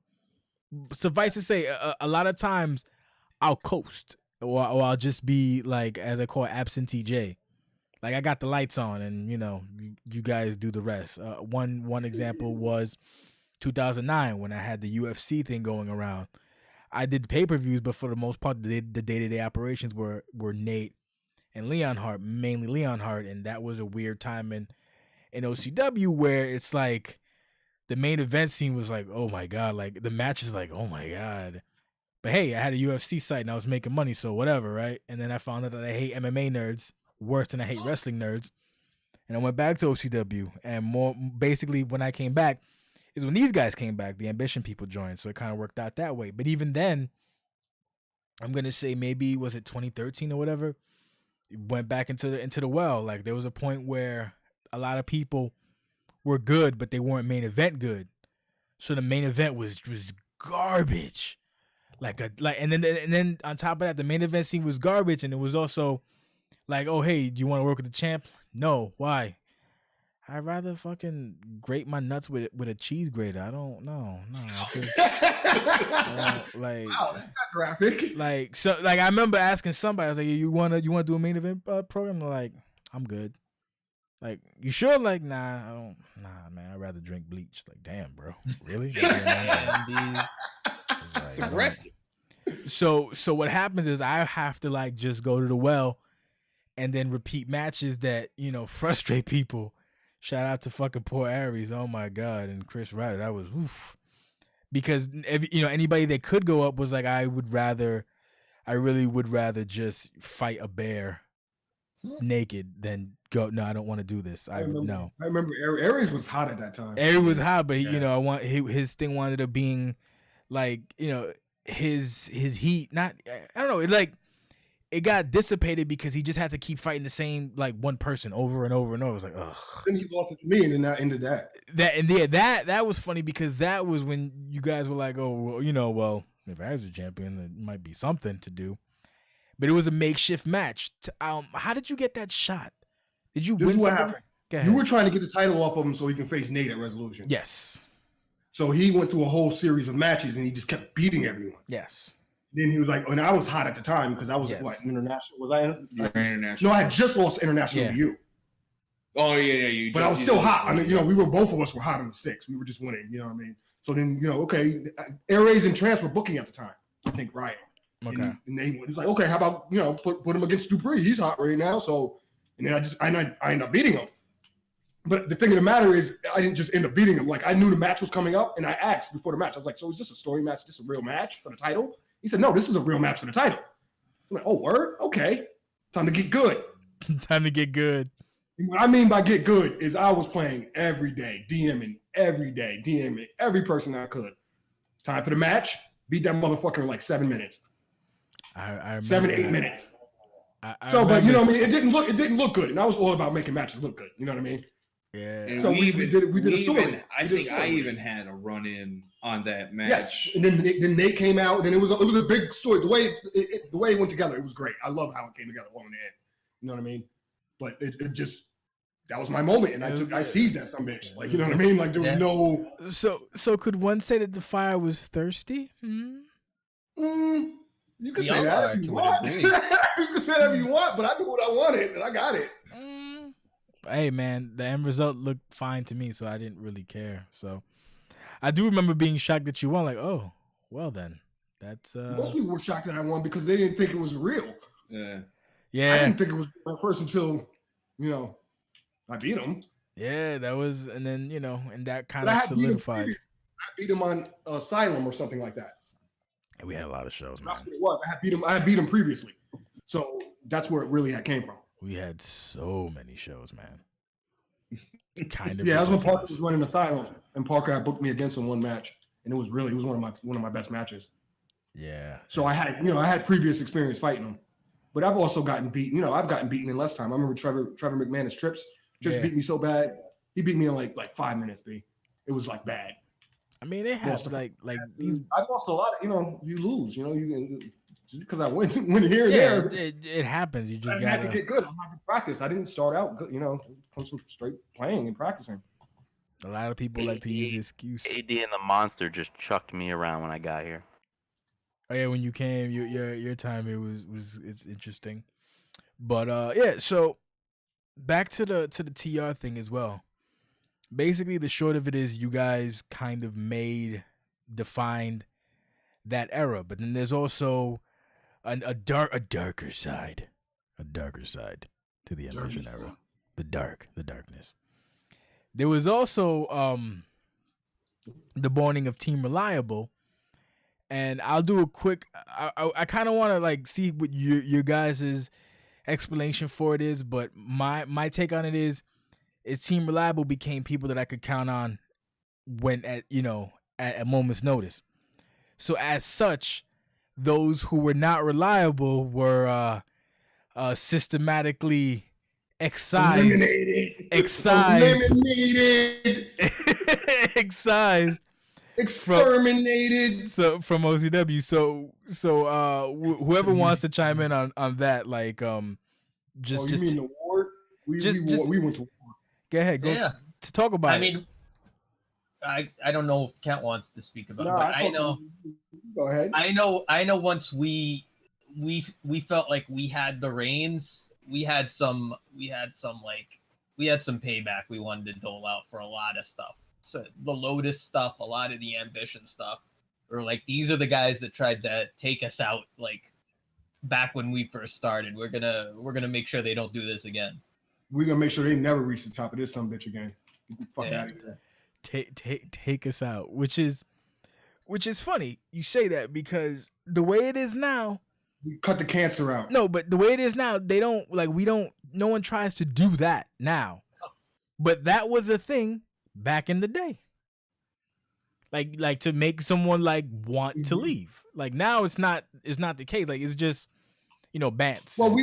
S4: Suffice to say, a lot of times I'll coast or I'll just be like, as I call it, absentee J. Like, I got the lights on and, you guys do the rest. One example was 2009 when I had the UFC thing going around. I did pay-per-views, but for the most part, the day-to-day operations were Nate and Leon Hart, mainly Leon Hart, and that was a weird time in OCW where it's like the main event scene was like, oh my God, like the match is like, oh my God. But hey, I had a UFC site and I was making money, so whatever, right? And then I found out that I hate MMA nerds worse than I hate wrestling nerds. And I went back to OCW, and more basically when I came back is when these guys came back, the Ambition people joined, so it kind of worked out that way. But even then, I'm gonna say maybe was it 2013 or whatever, went back into the well. Like there was a point where a lot of people were good, but they weren't main event good. So the main event was garbage. And then on top of that, the main event scene was garbage, and it was also like, oh hey, do you want to work with the champ? No, why? I'd rather fucking grate my nuts with a cheese grater. I don't know. Like,
S1: wow, that's not graphic.
S4: Like, so, like I remember asking somebody, I was like, you wanna do a main event program? They're like, I'm good. Like, you sure? Like, nah, I don't. Nah, man, I'd rather drink bleach. Like, damn, bro, really?
S2: It's aggressive.
S4: So what happens is I have to like just go to the well and then repeat matches that frustrate people. Shout out to fucking poor Aries. Oh my God. And Chris Ryder. That was oof. Because anybody that could go up was like, I really would rather just fight a bear naked than go. No, I don't want to do this. I
S1: remember Aries was hot at that time.
S4: Aries was hot, but his thing wound up being like, his heat, not, I don't know, it got dissipated because he just had to keep fighting the same like one person over and over and over. It was like, ugh.
S1: Then he lost it to me, and then that ended that.
S4: That was funny because that was when you guys were like, oh, well, if I was a champion, it might be something to do. But it was a makeshift match. How did you get that shot? Did you win
S1: what
S4: something?
S1: happened. You were trying to get the title off of him so he can face Nate at Resolution.
S4: Yes.
S1: So he went through a whole series of matches, and he just kept beating everyone.
S4: Yes.
S1: Then he was like, and I was hot at the time because I was international. Was I international? No, I had just lost international to you.
S2: Oh yeah.
S1: But I was still hot. I mean, we were both of us were hot on the sticks. We were just winning. You know what I mean? So then, okay, Air Rays and Trance were booking at the time. I think Ryan.
S4: Okay.
S1: And they was like, okay, how about put him against Dupree? He's hot right now. So and then I ended up beating him. But the thing of the matter is, I didn't just end up beating him. Like I knew the match was coming up, and I asked before the match. I was like, so is this a story match? Is this a real match for the title? He said, no, this is a real match for the title. I'm like, oh, word? Okay. Time to get good.
S4: Time to get good.
S1: And what I mean by get good is I was playing every day, DMing every person I could. Time for the match. Beat that motherfucker in like 7 minutes.
S4: I
S1: 7-8 minutes.
S4: But
S1: you know what I mean? It didn't look good. And I was all about making matches look good. You know what I mean?
S4: Yeah.
S2: And
S1: so we did a story.
S2: I think I even had a run in on that match.
S1: Yes. And then Nate came out, and then it was a big story. The way it went together, it was great. I love how it came together all in the end. You know what I mean? But it just that was my moment, and I seized that some bitch. Like, you know what I mean? Like there was no.
S4: So could one say that the fire was thirsty?
S1: You can say that if you want. You can say that if you want, but I knew what I wanted, and I got it.
S4: Hey man, the end result looked fine to me, so I didn't really care. So I do remember being shocked that you won. Like, oh, well then, that's.
S1: Most people were shocked that I won because they didn't think it was real.
S2: Yeah.
S1: I didn't think it was my first until I beat him.
S4: Yeah, that was, and then and that kind of solidified.
S1: I beat him on Asylum or something like that.
S4: And we had a lot of shows, man.
S1: That's what it was. I had beat him previously, so that's where it really came from.
S4: We had so many shows, man. Kind of.
S1: Yeah, that's when Parker was running Asylum, and Parker had booked me against him one match, and it was one of my best matches.
S4: Yeah.
S1: So I had previous experience fighting him, but I've also gotten beaten. I've gotten beaten in less time. I remember Trevor McManus Trips beat me so bad. He beat me in like 5 minutes. B. It was like bad.
S4: I mean, it has like these.
S1: I've lost a lot. You lose. You because I win here and
S4: Yeah,
S1: there.
S4: it happens. You just
S1: I had to get good. I had to practice. I didn't start out good. From some straight playing and practicing.
S4: A lot of people like to use the excuse.
S6: AD and the monster just chucked me around when I got here.
S4: Oh yeah, when you came, your time it's interesting, but yeah. So back to the TR thing as well. Basically, the short of it is, you guys kind of defined that era, but then there's also a darker side to the Ambition era. The darkness. There was also the borning of Team Reliable, and I'll do a quick. I kind of want to like see what your guys' explanation for it is, but my take on it is Team Reliable became people that I could count on when at a moment's notice. So as such, those who were not reliable were systematically excised
S1: Exterminated.
S4: From OCW. So whoever wants to chime in on that, like just
S1: you mean the war? We went to war.
S4: Go ahead. To talk about it.
S5: I mean, I don't know if Kent wants to speak about it, but I know.
S1: Go ahead.
S5: I know. Once we felt like we had the reins, we had some payback we wanted to dole out for a lot of stuff. So the Lotus stuff, a lot of the Ambition stuff, or like these are the guys that tried to take us out like back when we first started. We're gonna make sure they don't do this again.
S1: We're gonna make sure they never reach the top of this sumbitch again. Get the fuck out of here.
S4: Take us out, which is funny you say that, because the way it is now,
S1: we cut the cancer out.
S4: No, but the way it is now, no one tries to do that now. But that was a thing back in the day. Like to make someone like want to leave. Like now it's not the case. Like it's just bants.
S1: Well,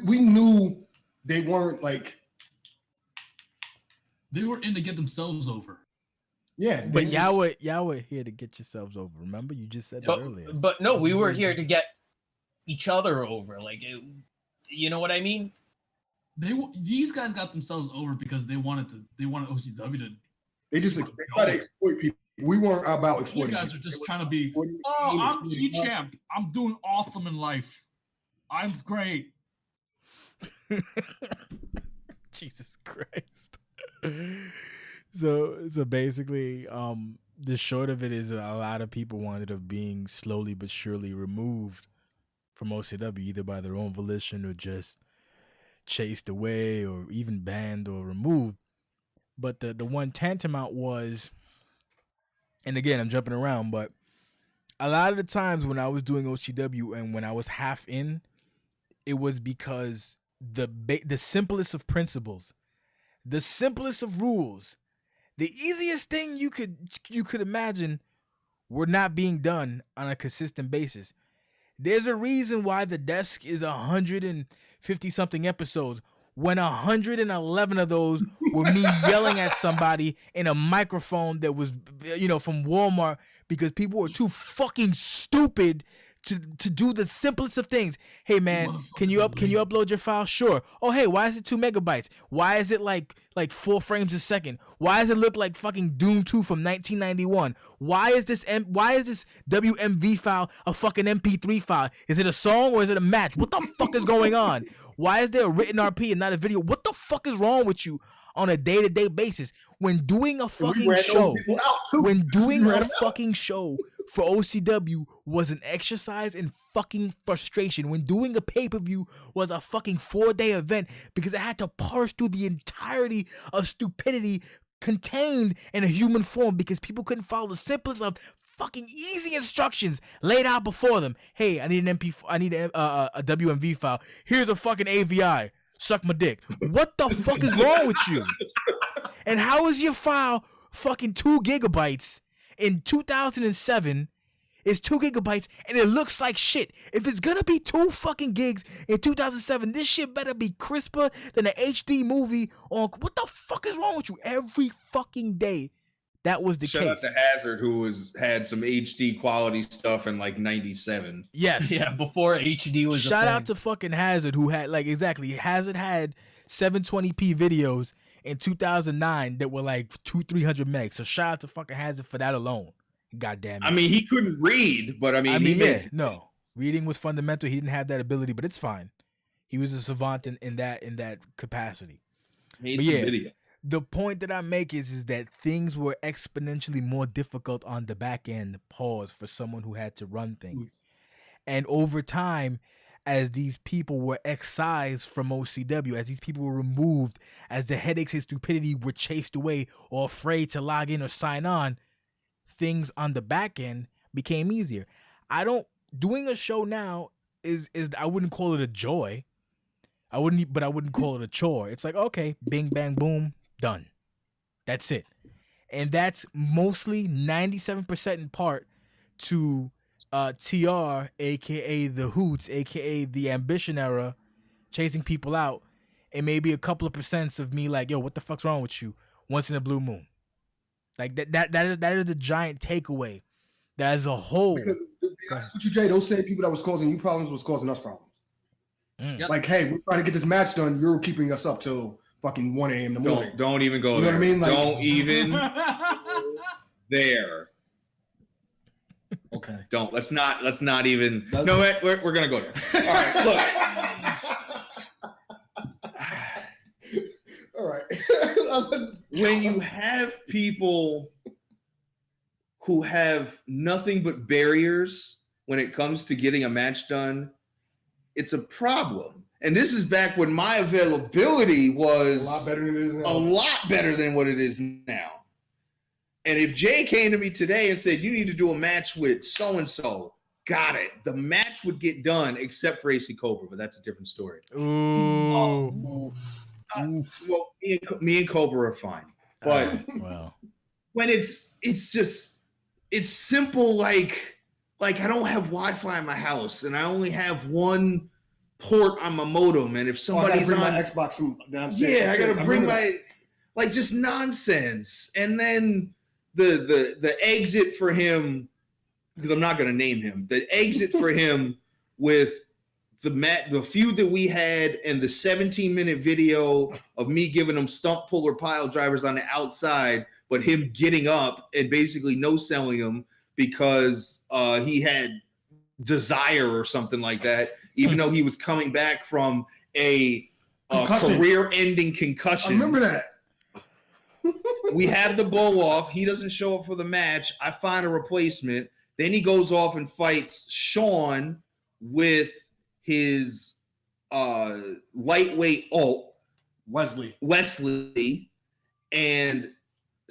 S1: we knew they weren't like,
S3: they were in to get themselves over.
S4: Yeah, but y'all were here to get yourselves over. Remember, you just said that earlier.
S5: But no, we were here to get each other over. Like, you know what I mean?
S3: These guys got themselves over because they wanted OCW to.
S1: They just try to exploit people. We weren't about exploiting.
S3: You guys are just trying to be. I'm the champ. I'm doing awesome in life. I'm great.
S4: Jesus Christ. So basically, the short of it is a lot of people wanted of being slowly but surely removed from OCW, either by their own volition or just chased away or even banned or removed. But the one tantamount was, and again, I'm jumping around, but a lot of the times when I was doing OCW and when I was half in, it was because the simplest of principles, the simplest of rules, the easiest thing you could imagine were not being done on a consistent basis. There's a reason why the desk is 150 something episodes when 111 of those were me yelling at somebody in a microphone that was from Walmart because people were too fucking stupid to do the simplest of things. Hey man, can you upload your file? Sure. Oh hey, why is it 2 megabytes? Why is it like 4 frames a second? Why does it look like fucking Doom 2 from 1991? Why is this WMV file a fucking MP3 file? Is it a song or is it a match? What the fuck is going on? Why is there a written RP and not a video? What the fuck is wrong with you on a day-to-day basis? When doing a fucking show, for OCW was an exercise in fucking frustration. When doing a pay-per-view was a fucking 4-day event because it had to parse through the entirety of stupidity contained in a human form because people couldn't follow the simplest of fucking easy instructions laid out before them. Hey, I need an a WMV file. Here's a fucking AVI. Suck my dick. What the fuck is wrong with you? And how is your file fucking 2 gigabytes in 2007 is 2 gigabytes and it looks like shit. If it's gonna be 2 fucking gigs in 2007, this shit better be crisper than an HD movie on. What the fuck is wrong with you? Every fucking day, that was the
S2: Shout out
S4: case.
S2: to Hazard, who had some HD quality stuff in like '97.
S4: Yes.
S5: Yeah, before HD was.
S4: Shout
S5: a
S4: out to fucking Hazard, who had Hazard had 720p videos in 2009 that were like 200-300 megs. So shout out to fucking Hazard for that alone. God damn it.
S2: I mean, he couldn't read, but
S4: no. Reading was fundamental. He didn't have that ability, but it's fine. He was a savant in that capacity.
S2: Made some video.
S4: The point that I make is that things were exponentially more difficult on the back end, pause, for someone who had to run things. And over time, as these people were excised from OCW, as these people were removed, as the headaches and stupidity were chased away or afraid to log in or sign on, things on the back end became easier. Doing a show now is I wouldn't call it a joy. I wouldn't call it a chore. It's like, okay, bing, bang, boom, done. That's it. And that's mostly 97% in part to TR, aka the Hoots, aka the Ambition era, chasing people out, and maybe a couple of percents of me like, yo, what the fuck's wrong with you? Once in a blue moon. Like that is the giant takeaway. That as a whole.
S1: Because to be honest with you, Jay, those same people that was causing you problems was causing us problems.
S5: Yep.
S1: Like, hey, we're trying to get this match done. You're keeping us up till fucking 1 a.m. in the morning.
S2: Don't even go
S1: You know
S2: there.
S1: what I mean? Like,
S2: don't even there.
S1: Okay.
S2: Don't. Let's not even. No, we're gonna go there. All right. Look.
S1: All right.
S2: When you have people who have nothing but barriers when it comes to getting a match done, it's a problem. And this is back when my availability was
S1: a lot better than it is now.
S2: A lot better than what it is now. And if Jay came to me today and said, you need to do a match with so-and-so, got it. The match would get done except for AC Cobra, but that's a different story.
S4: Ooh.
S2: Well, me and Cobra are fine. But
S4: well,
S2: when it's simple, like I don't have Wi-Fi in my house and I only have one port on my modem, and if somebody's
S1: on
S2: on
S1: my Xbox from downstairs,
S2: I gotta bring my just nonsense. And then the exit for him, because I'm not gonna name him, the exit for him with the feud that we had and the 17-minute video of me giving him stump puller pile drivers on the outside, but him getting up and basically no-selling him because he had desire or something like that, even though he was coming back from a career-ending concussion.
S1: I remember that.
S2: We have the blow off. He doesn't show up for the match. I find a replacement. Then he goes off and fights Sean with his lightweight alt, Wesley, and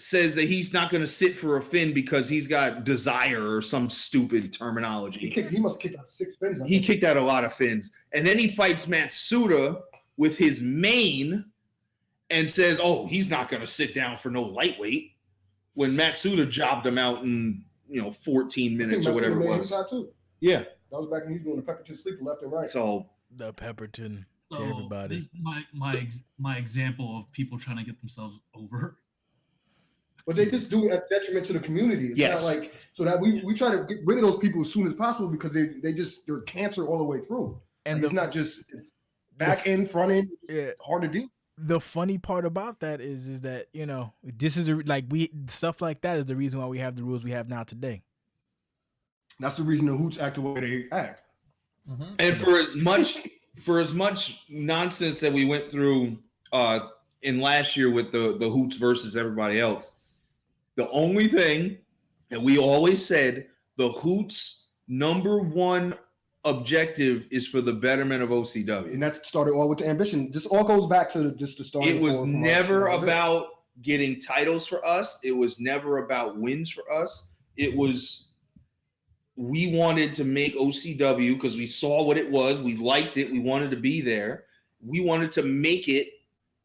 S2: says that he's not going to sit for a Finn because he's got desire or some stupid terminology.
S1: He must have kicked out 6 Fins.
S2: He kicked out a lot of Fins. And then he fights Matsuda with his main and says, oh, he's not going to sit down for no lightweight, when Matsuda jobbed him out in 14 minutes or whatever it was. Yeah.
S1: That was back when he was doing the Pepperton sleeper left and right.
S2: So
S4: the Pepperton to
S3: So
S4: everybody.
S3: this is my example of people trying to get themselves over.
S1: But they just do it at detriment to the community. It's
S2: Yes.
S1: not like so that we try to get rid of those people as soon as possible because they're cancer all the way through.
S4: And
S1: Like, it's back end, front end, hard to deal.
S4: The funny part about that is that this is stuff like that is the reason why we have the rules we have now today.
S1: That's the reason the Hoots act the way they act.
S5: Mm-hmm.
S2: And for as much nonsense that we went through in last year with the Hoots versus everybody else, the only thing that we always said, the Hoots' number one objective is for the betterment of OCW.
S1: And that started all with the ambition. This all goes back to just the start.
S2: It was never about getting titles for us. It was never about wins for us. It was, we wanted to make OCW because we saw what it was. We liked it. We wanted to be there. We wanted to make it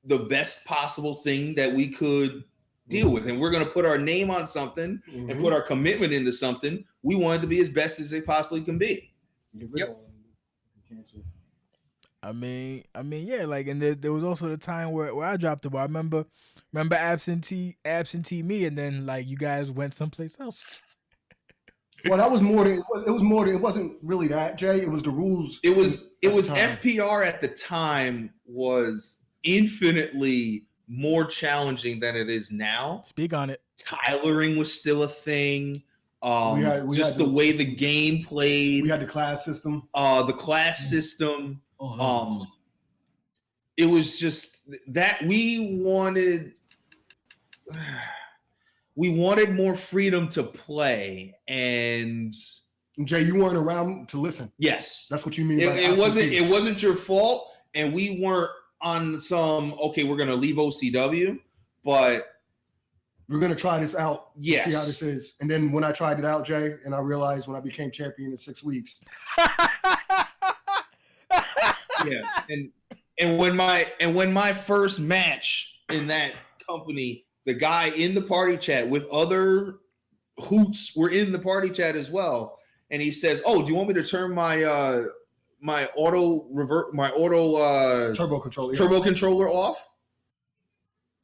S2: the best possible thing that we could deal with, and we're going to put our name on something and put our commitment into something. We wanted to be as best as they possibly can be.
S5: Yep.
S4: I mean, yeah, like, and there was also the time where I dropped the ball. I remember absentee me, and then like you guys went someplace else.
S1: Well, that was more than it was more than it wasn't really that, Jay. It was the rules.
S2: It was F.P.R. at the time was infinitely more challenging than it is now.
S4: Speak on it.
S2: Tylering was still a thing.
S1: We had
S2: the way the game played.
S1: We had the class system.
S2: The class system. It was just that we wanted more freedom to play, and
S1: Jay, you weren't around to listen.
S2: Yes,
S1: that's what you mean.
S2: It wasn't your fault, and we weren't on some. Okay, we're gonna leave OCW, but
S1: we're gonna try this out.
S2: Yes,
S1: see how this is. And then when I tried it out, Jay, and I realized when I became champion in 6 weeks.
S2: Yeah, and when my first match in that company, the guy in the party chat with other hoots were in the party chat as well, and he says, "Oh, do you want me to turn my my auto turbo controller off?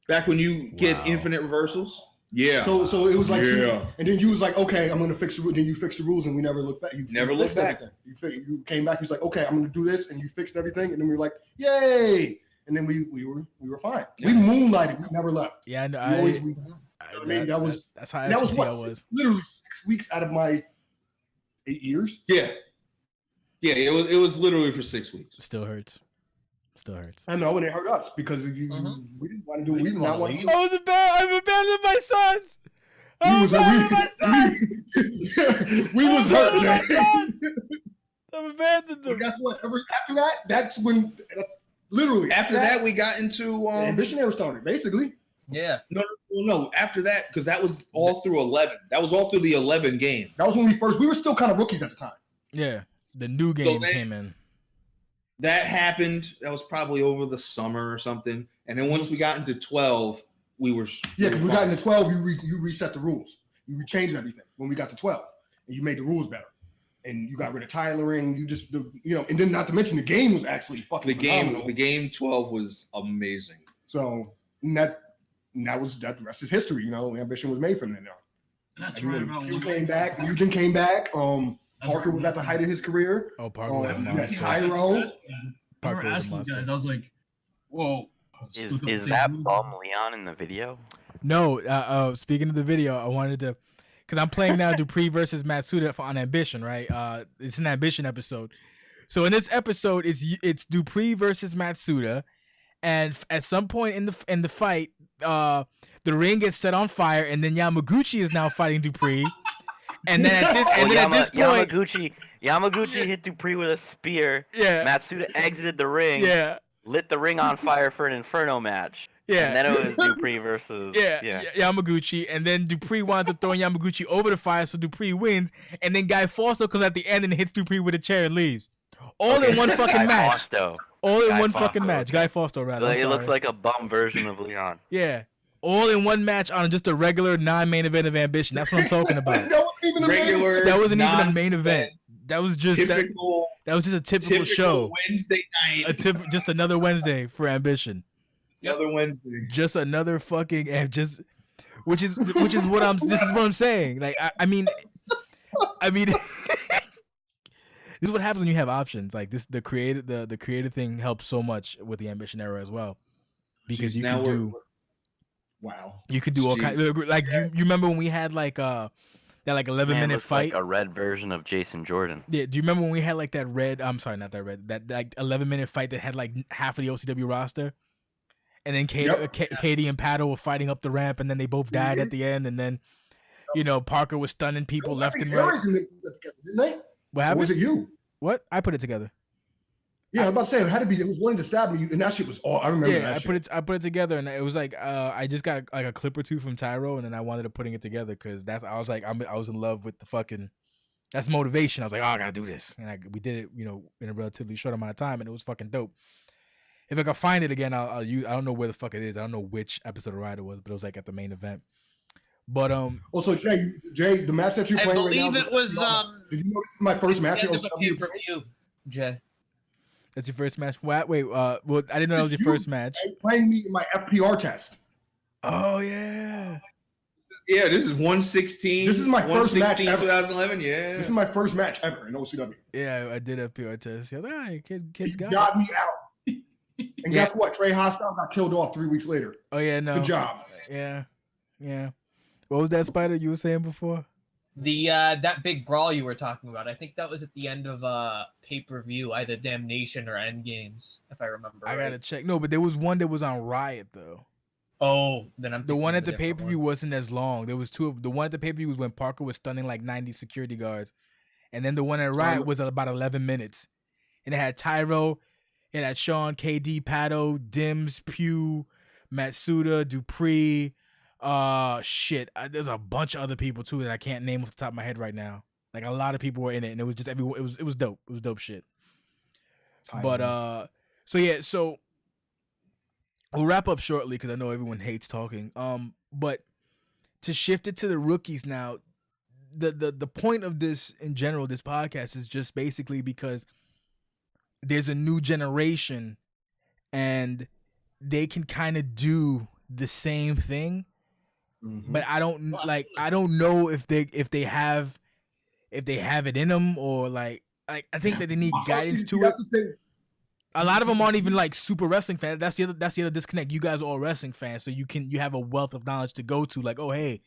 S2: Back when you get infinite reversals." Yeah.
S1: So it was like, and then you was like, okay, I'm gonna fix the rules. Then you fixed the rules, and we never looked back. You
S2: never looked back.
S1: You came back. You was like, okay, I'm gonna do this, and you fixed everything, and then we were like, yay! And then we were fine. Yeah. We moonlighted. We never left.
S4: Yeah, no, that's how
S1: that was what
S4: was.
S1: Literally 6 weeks out of my 8 years.
S2: Yeah. It was literally for 6 weeks.
S4: Still hurts.
S1: I know, and it hurt us because we didn't want to do. We didn't want to.
S4: I've abandoned my sons.
S1: We was hurt, Jay.
S4: I've abandoned them.
S1: But guess what? After that, that's literally
S2: after that we got into
S1: Ambition Era started, basically.
S5: Yeah.
S2: No. After that, because that was all through 11. That was all through the 11 game.
S1: That was when we were still kind of rookies at the time.
S4: Yeah, the new game came in.
S2: That happened. That was probably over the summer or something. And then once we got into 12, we were
S1: because we got into 12, you reset the rules. You changed everything when we got to 12, and you made the rules better. And you got rid of Tylering. You just and then not to mention the game was actually fucking phenomenal.
S2: The game 12 was amazing.
S1: So that the rest is history. Ambition was made from then on.
S3: That's right.
S1: Eugene came back. Parker was at the height of his career.
S4: Oh, Parker was a monster.
S1: Tyro.
S3: Parker was a monster. Guys, I was like, whoa.
S6: Is that Bum Leon in the video?
S4: No. Speaking of the video, I wanted to, because I'm playing now Dupree versus Matsuda on Ambition, right? It's an Ambition episode. So in this episode, it's Dupree versus Matsuda, and at some point in the fight, the ring gets set on fire, and then Yamaguchi is now fighting Dupree. And then at this point,
S6: Yamaguchi hit Dupree with a spear.
S4: Yeah.
S6: Matsuda exited the ring.
S4: Yeah.
S6: Lit the ring on fire for an Inferno match.
S4: Yeah.
S6: And then it was Dupree versus
S4: Yamaguchi, and then Dupree winds up throwing Yamaguchi over the fire, so Dupree wins. And then Guy Fausto comes at the end and hits Dupree with a chair and leaves. All in one fucking match. Fucking match. Guy Fausto, rather.
S6: It looks like a bum version of Leon.
S4: Yeah. All in one match on just a regular non-main event of Ambition. That's what I'm talking about.
S1: That
S4: wasn't even a main event. That was just
S2: typical,
S4: that was just a typical show.
S2: Wednesday night.
S4: Just another Wednesday for Ambition.
S2: Another Wednesday.
S4: Just another fucking which is what this is what I'm saying. Like I mean this is what happens when you have options. Like this, the creative thing helps so much with the Ambition Era as well, because you can do.
S1: Wow.
S4: You could do all kinds. Like you remember when we had like that 11-minute fight,
S6: like a red version of Jason Jordan.
S4: Yeah. Do you remember when we had like that red? I'm sorry, not that red. That like 11-minute fight that had like half of the OCW roster, and then Katie and Paddle were fighting up the ramp, and then they both died at the end, and then Parker was stunning people left and right.
S1: Didn't they?
S4: What happened?
S1: Or was it you?
S4: What? I put it together.
S1: Yeah, I'm about to say it had to be. It was wanting to stab me, and that shit was all. I remember.
S4: Yeah, I put it together, and it was like I just got like a clip or two from Tyro, and then I wanted to putting it together because I was in love with the fucking. That's motivation. I was like, oh, I gotta do this, and we did it, in a relatively short amount of time, and it was fucking dope. If I can find it again, I'll use. I don't know where the fuck it is. I don't know which episode of Riot it was, but it was like at the main event. But
S1: Also, Jay, the match that you're
S5: I
S1: playing right now.
S5: believe it was
S1: Did you know this is my first match at
S5: end of a
S1: OCW?
S5: pay-per-view, Jay.
S4: that's your first match. Wait. Well, I didn't know that was your first match.
S1: Playing me in my F.P.R test.
S4: Oh yeah.
S2: Yeah, this is 116.
S1: This is my first match ever.
S2: 2011. Yeah,
S1: This is my first match ever in OCW.
S4: Yeah, I did a PR test. You're like, all right, kids got
S1: Got me out. And guess what? Trey Hostile got killed off 3 weeks later.
S4: Oh yeah, no.
S1: Good job.
S4: Yeah. What was that, Spider, you were saying before?
S5: The that big brawl you were talking about. I think that was at the end of pay-per-view, either Damnation or End Games, if I remember.
S4: I
S5: right.
S4: gotta check. No, but there was one that was on Riot though.
S5: Oh, then I'm
S4: The one at the
S5: thinking of a
S4: pay-per-view
S5: different
S4: wasn't as long. There was two of the one at the pay-per-view was when Parker was stunning like 90 security guards. And then the one at Riot was about 11 minutes. And it had Tyro, it had Sean, KD, Pato, Dims, Pugh, Matsuda, Dupree. There's a bunch of other people too that I can't name off the top of my head right now. Like a lot of people were in it, and it was just everyone. It was dope. It was dope shit. But so we'll wrap up shortly because I know everyone hates talking. But to shift it to the rookies now, the point of this in general, this podcast is just basically because there's a new generation, and they can kind of do the same thing.
S1: Mm-hmm.
S4: But I don't know if they have it in them, or like I think that they need guidance to it. A lot of them aren't even like super wrestling fans. That's the other disconnect. You guys are all wrestling fans, so you have a wealth of knowledge to go to. Like, oh hey,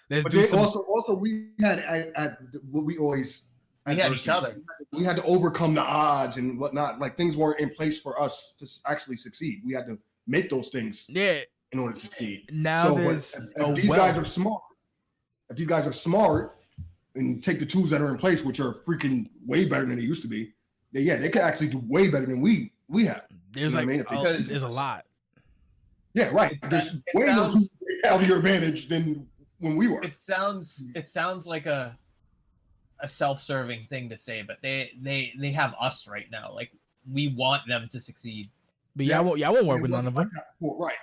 S4: let's do some.
S1: Also we had at what we always
S5: We had each other.
S1: We had to overcome the odds and whatnot. Like things weren't in place for us to actually succeed. We had to make those things.
S4: Yeah.
S1: In order to succeed.
S4: Now
S1: if these guys are smart and take the tools that are in place, which are freaking way better than they used to be, they could actually do way better than we have.
S4: There's there's a lot.
S1: Yeah, right. There's way more tools out of your advantage than when we were.
S5: It sounds like a self-serving thing to say, but they have us right now. Like we want them to succeed.
S4: But y'all won't work with none of them.
S1: Right.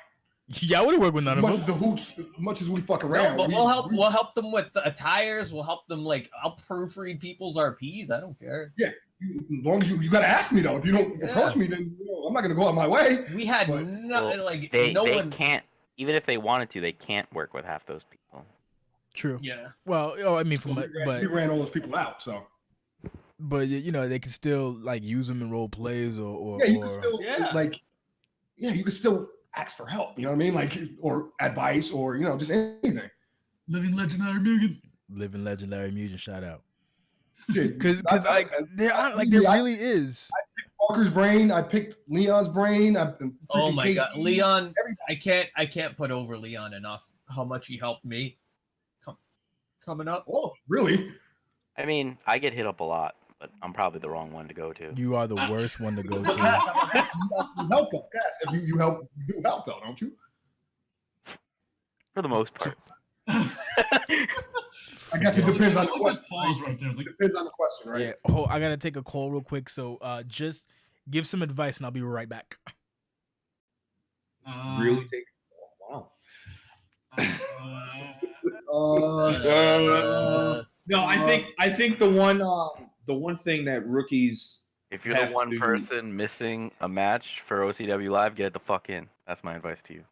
S4: Y'all wouldn't work with none of them.
S1: As the hoots, as much as we fuck around.
S5: No, but we'll help them with attires. We'll help them I'll proofread people's RPs. I don't care.
S1: Yeah, as long as you gotta ask me though. If you don't approach me, then I'm not gonna go out my way.
S5: We had
S6: they can't, even if they wanted to, they can't work with half those people.
S4: True.
S5: Yeah.
S4: Well, I mean,
S1: we ran all those people out, so.
S4: But they can still like use them in role plays or
S1: you can still you can still ask for help, you know what I mean? Like, or advice, or, just anything.
S3: Living Legendary Mugen, shout out.
S4: Because there really is.
S1: I picked Parker's brain. I picked Leon's brain.
S5: Oh my God, Leon! Everything. I can't put over Leon enough. How much he helped me. Coming up.
S1: Oh, really?
S6: I mean, I get hit up a lot, but I'm probably the wrong one to go to.
S4: You are the worst one to go to.
S1: You help them. Yes, if you help, you do help though, don't you?
S6: For the most part.
S1: I guess it depends on the question.
S3: It
S1: depends on the question, right?
S4: Yeah. I gotta take a call real quick. So just give some advice, and I'll be right back.
S2: Really take. Wow. No, I think the one thing that rookies.
S6: If you're the one person missing a match for OCW Live, get the fuck in. That's my advice to you.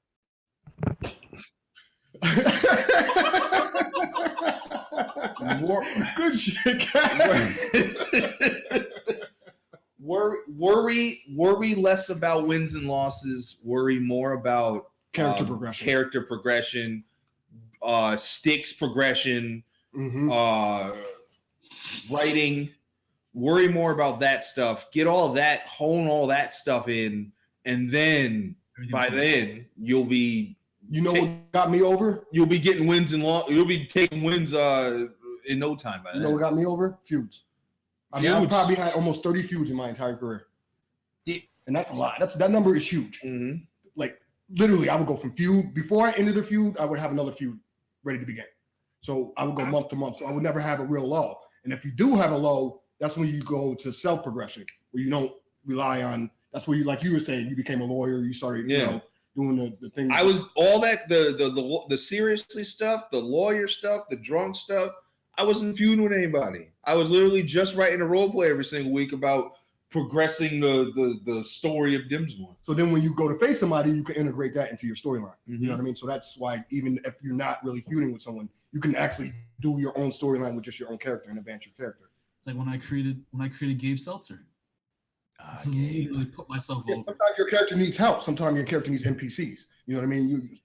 S1: Good shit, guys.
S2: Worry less about wins and losses. Worry more about
S1: character
S2: progression, sticks progression, writing. Worry more about that stuff. Get all that, hone all that stuff in, and then by then you'll be.
S1: What got me over?
S2: You'll be getting wins and you'll be taking wins in no time. By then.
S1: What got me over? Feuds. I probably had almost 30 feuds in my entire career, and that's a lot. That number is huge.
S2: Mm-hmm.
S1: Like literally, I would go from feud before I ended a feud. I would have another feud ready to begin. So I would go month to month. So I would never have a real low. And if you do have a low, that's when you go to self progression, where you don't rely on that's where you, like you were saying, you became a lawyer. You started, you know, doing the things.
S2: I was all that the seriously stuff, the lawyer stuff, the drunk stuff. I wasn't feuding with anybody. I was literally just writing a role play every single week about progressing the story of Dimsmore.
S1: So then when you go to face somebody, you can integrate that into your storyline. You know what I mean? So that's why even if you're not really feuding with someone, you can actually do your own storyline with just your own character and advance your character.
S3: It's like when I created Gabe Seltzer. To literally put myself over.
S1: Sometimes your character needs help. Sometimes your character needs NPCs. You know what I mean?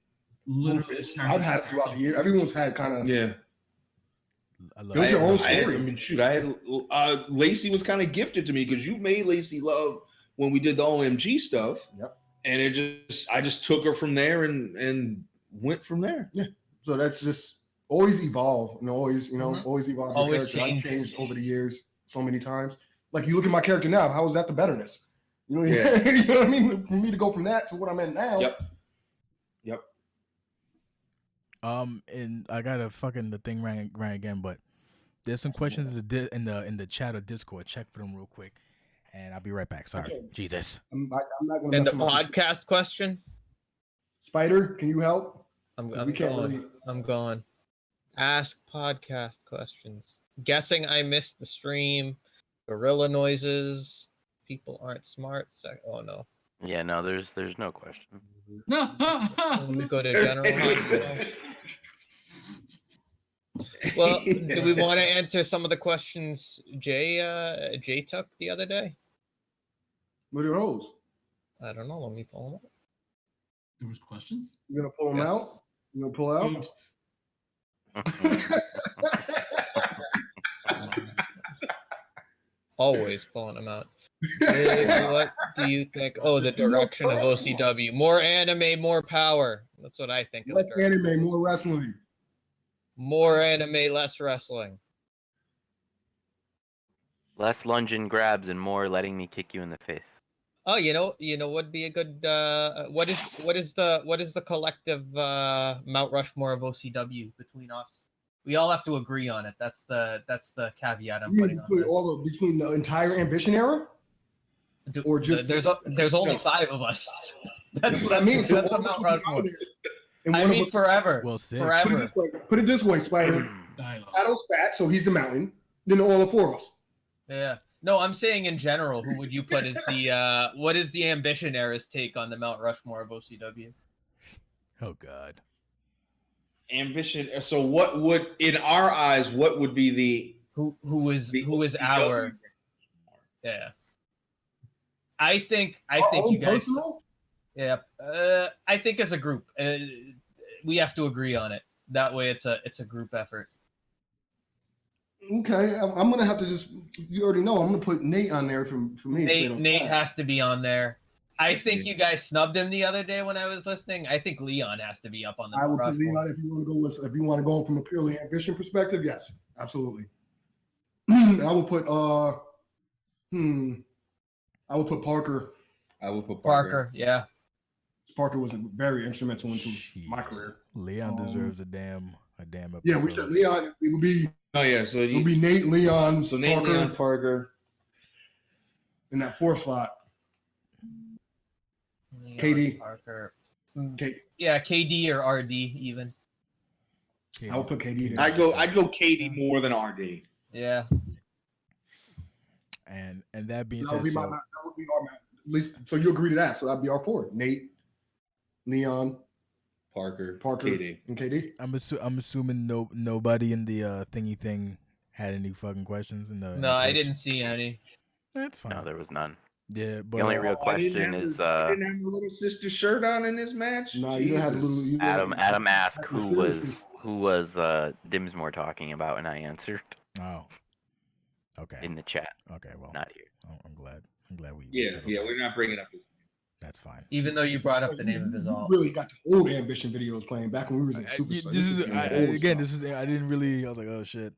S3: Literally,
S1: I've had it throughout the year. Everyone's had kind of build your own story.
S2: I mean, shoot, I had Lacey was kind of gifted to me because you made Lacey love when we did the OMG stuff.
S1: Yep.
S2: And I just took her from there and went from there.
S1: Yeah. So that's just always evolve and always, you know, always evolve your character. I've changed over the years so many times. Like you look at my character now, how is that the betterness? You know, you know what I mean? For me to go from that to what I'm at now.
S2: Yep.
S4: And I got the thing rang again, but there's some questions in the chat or Discord. Check for them real quick, and I'll be right back. Sorry,
S1: okay.
S4: Jesus.
S1: I'm not gonna.
S5: And the podcast question.
S1: Spider, can you help?
S5: I'm going. Ask podcast questions. Guessing I missed the stream. Gorilla noises. People aren't smart. Oh no.
S6: Yeah, no, there's no question.
S5: Let me go to general hospital. Well, do we want to answer some of the questions Jay took the other day?
S1: What are those?
S5: I don't know. Let me pull them up.
S3: There was questions?
S1: You gonna pull them out? You gonna pull out?
S5: Always pulling them out. What do you think? Oh, the direction of OCW. More anime, more power. That's what I think.
S1: Less anime, more wrestling.
S5: More anime, less wrestling.
S6: Less lunge and grabs and more letting me kick you in the face.
S5: Oh, you know what'd be a good what is the collective Mount Rushmore of OCW between us? We all have to agree on it. That's the caveat I'm putting on.
S1: All between the entire Ambition era, or just
S5: there's only 5 of us.
S1: That's what I mean.
S5: That's a Mount Rushmore. I mean, forever.
S4: Well,
S5: forever.
S1: Put it this way, Spider. Adam's fat, so he's the mountain. Then all the 4 of us.
S5: Yeah. No, I'm saying in general, who would you put as the what is the Ambition era's take on the Mount Rushmore of OCW?
S4: Oh God.
S2: Ambition. So what would, in our eyes, what would be the
S5: who is our? Yeah. I think you guys.
S1: Personal?
S5: Yeah. I think as a group, we have to agree on it. That way, it's a group effort.
S1: Okay, I'm gonna have to just. You already know. I'm gonna put Nate on there for me.
S5: Nate has to be on there. I think you guys snubbed him the other day when I was listening. I think Leon has to be up on the.
S1: I would put Leon if you want to go from a purely Ambition perspective. Yes, absolutely. I would put I would put Parker.
S2: I would put
S5: Parker. Yeah.
S1: Parker was very instrumental into my career.
S4: Leon deserves a damn episode.
S1: Yeah, we said Leon. It would be.
S2: Oh yeah, so
S1: it would be Nate, Leon,
S2: so Nate,
S1: Parker,
S2: Leon, Parker,
S1: in that 4th slot.
S5: Leon,
S1: KD.
S5: Parker.
S1: KD.
S5: Yeah, KD or RD even.
S1: I would put KD.
S2: I'd go KD more than RD.
S5: Yeah.
S4: And that being
S1: that
S4: said,
S1: would be our at least. So you agree to that? So that'd be our 4: Nate, Leon,
S2: Parker,
S1: KD, and KD.
S4: I'm assuming nobody in the thingy thing had any fucking questions in the.
S5: No, I didn't see any.
S4: That's fine.
S6: No, there was none.
S4: Yeah, but
S6: the only real question is.
S2: He didn't have a little sister shirt on in this match.
S1: No, you didn't have a little.
S6: Adam asked who was Dimsmore talking about, and I answered.
S4: Oh. Okay.
S6: In the chat.
S4: Okay, well,
S6: not here.
S4: I'm glad we.
S2: Yeah, we're not bringing up his name.
S4: That's fine.
S5: Even though you brought up the name of his alt.
S1: Really got the old Ambition videos playing back when we were in Superstar.
S4: I didn't really. I was like, oh shit.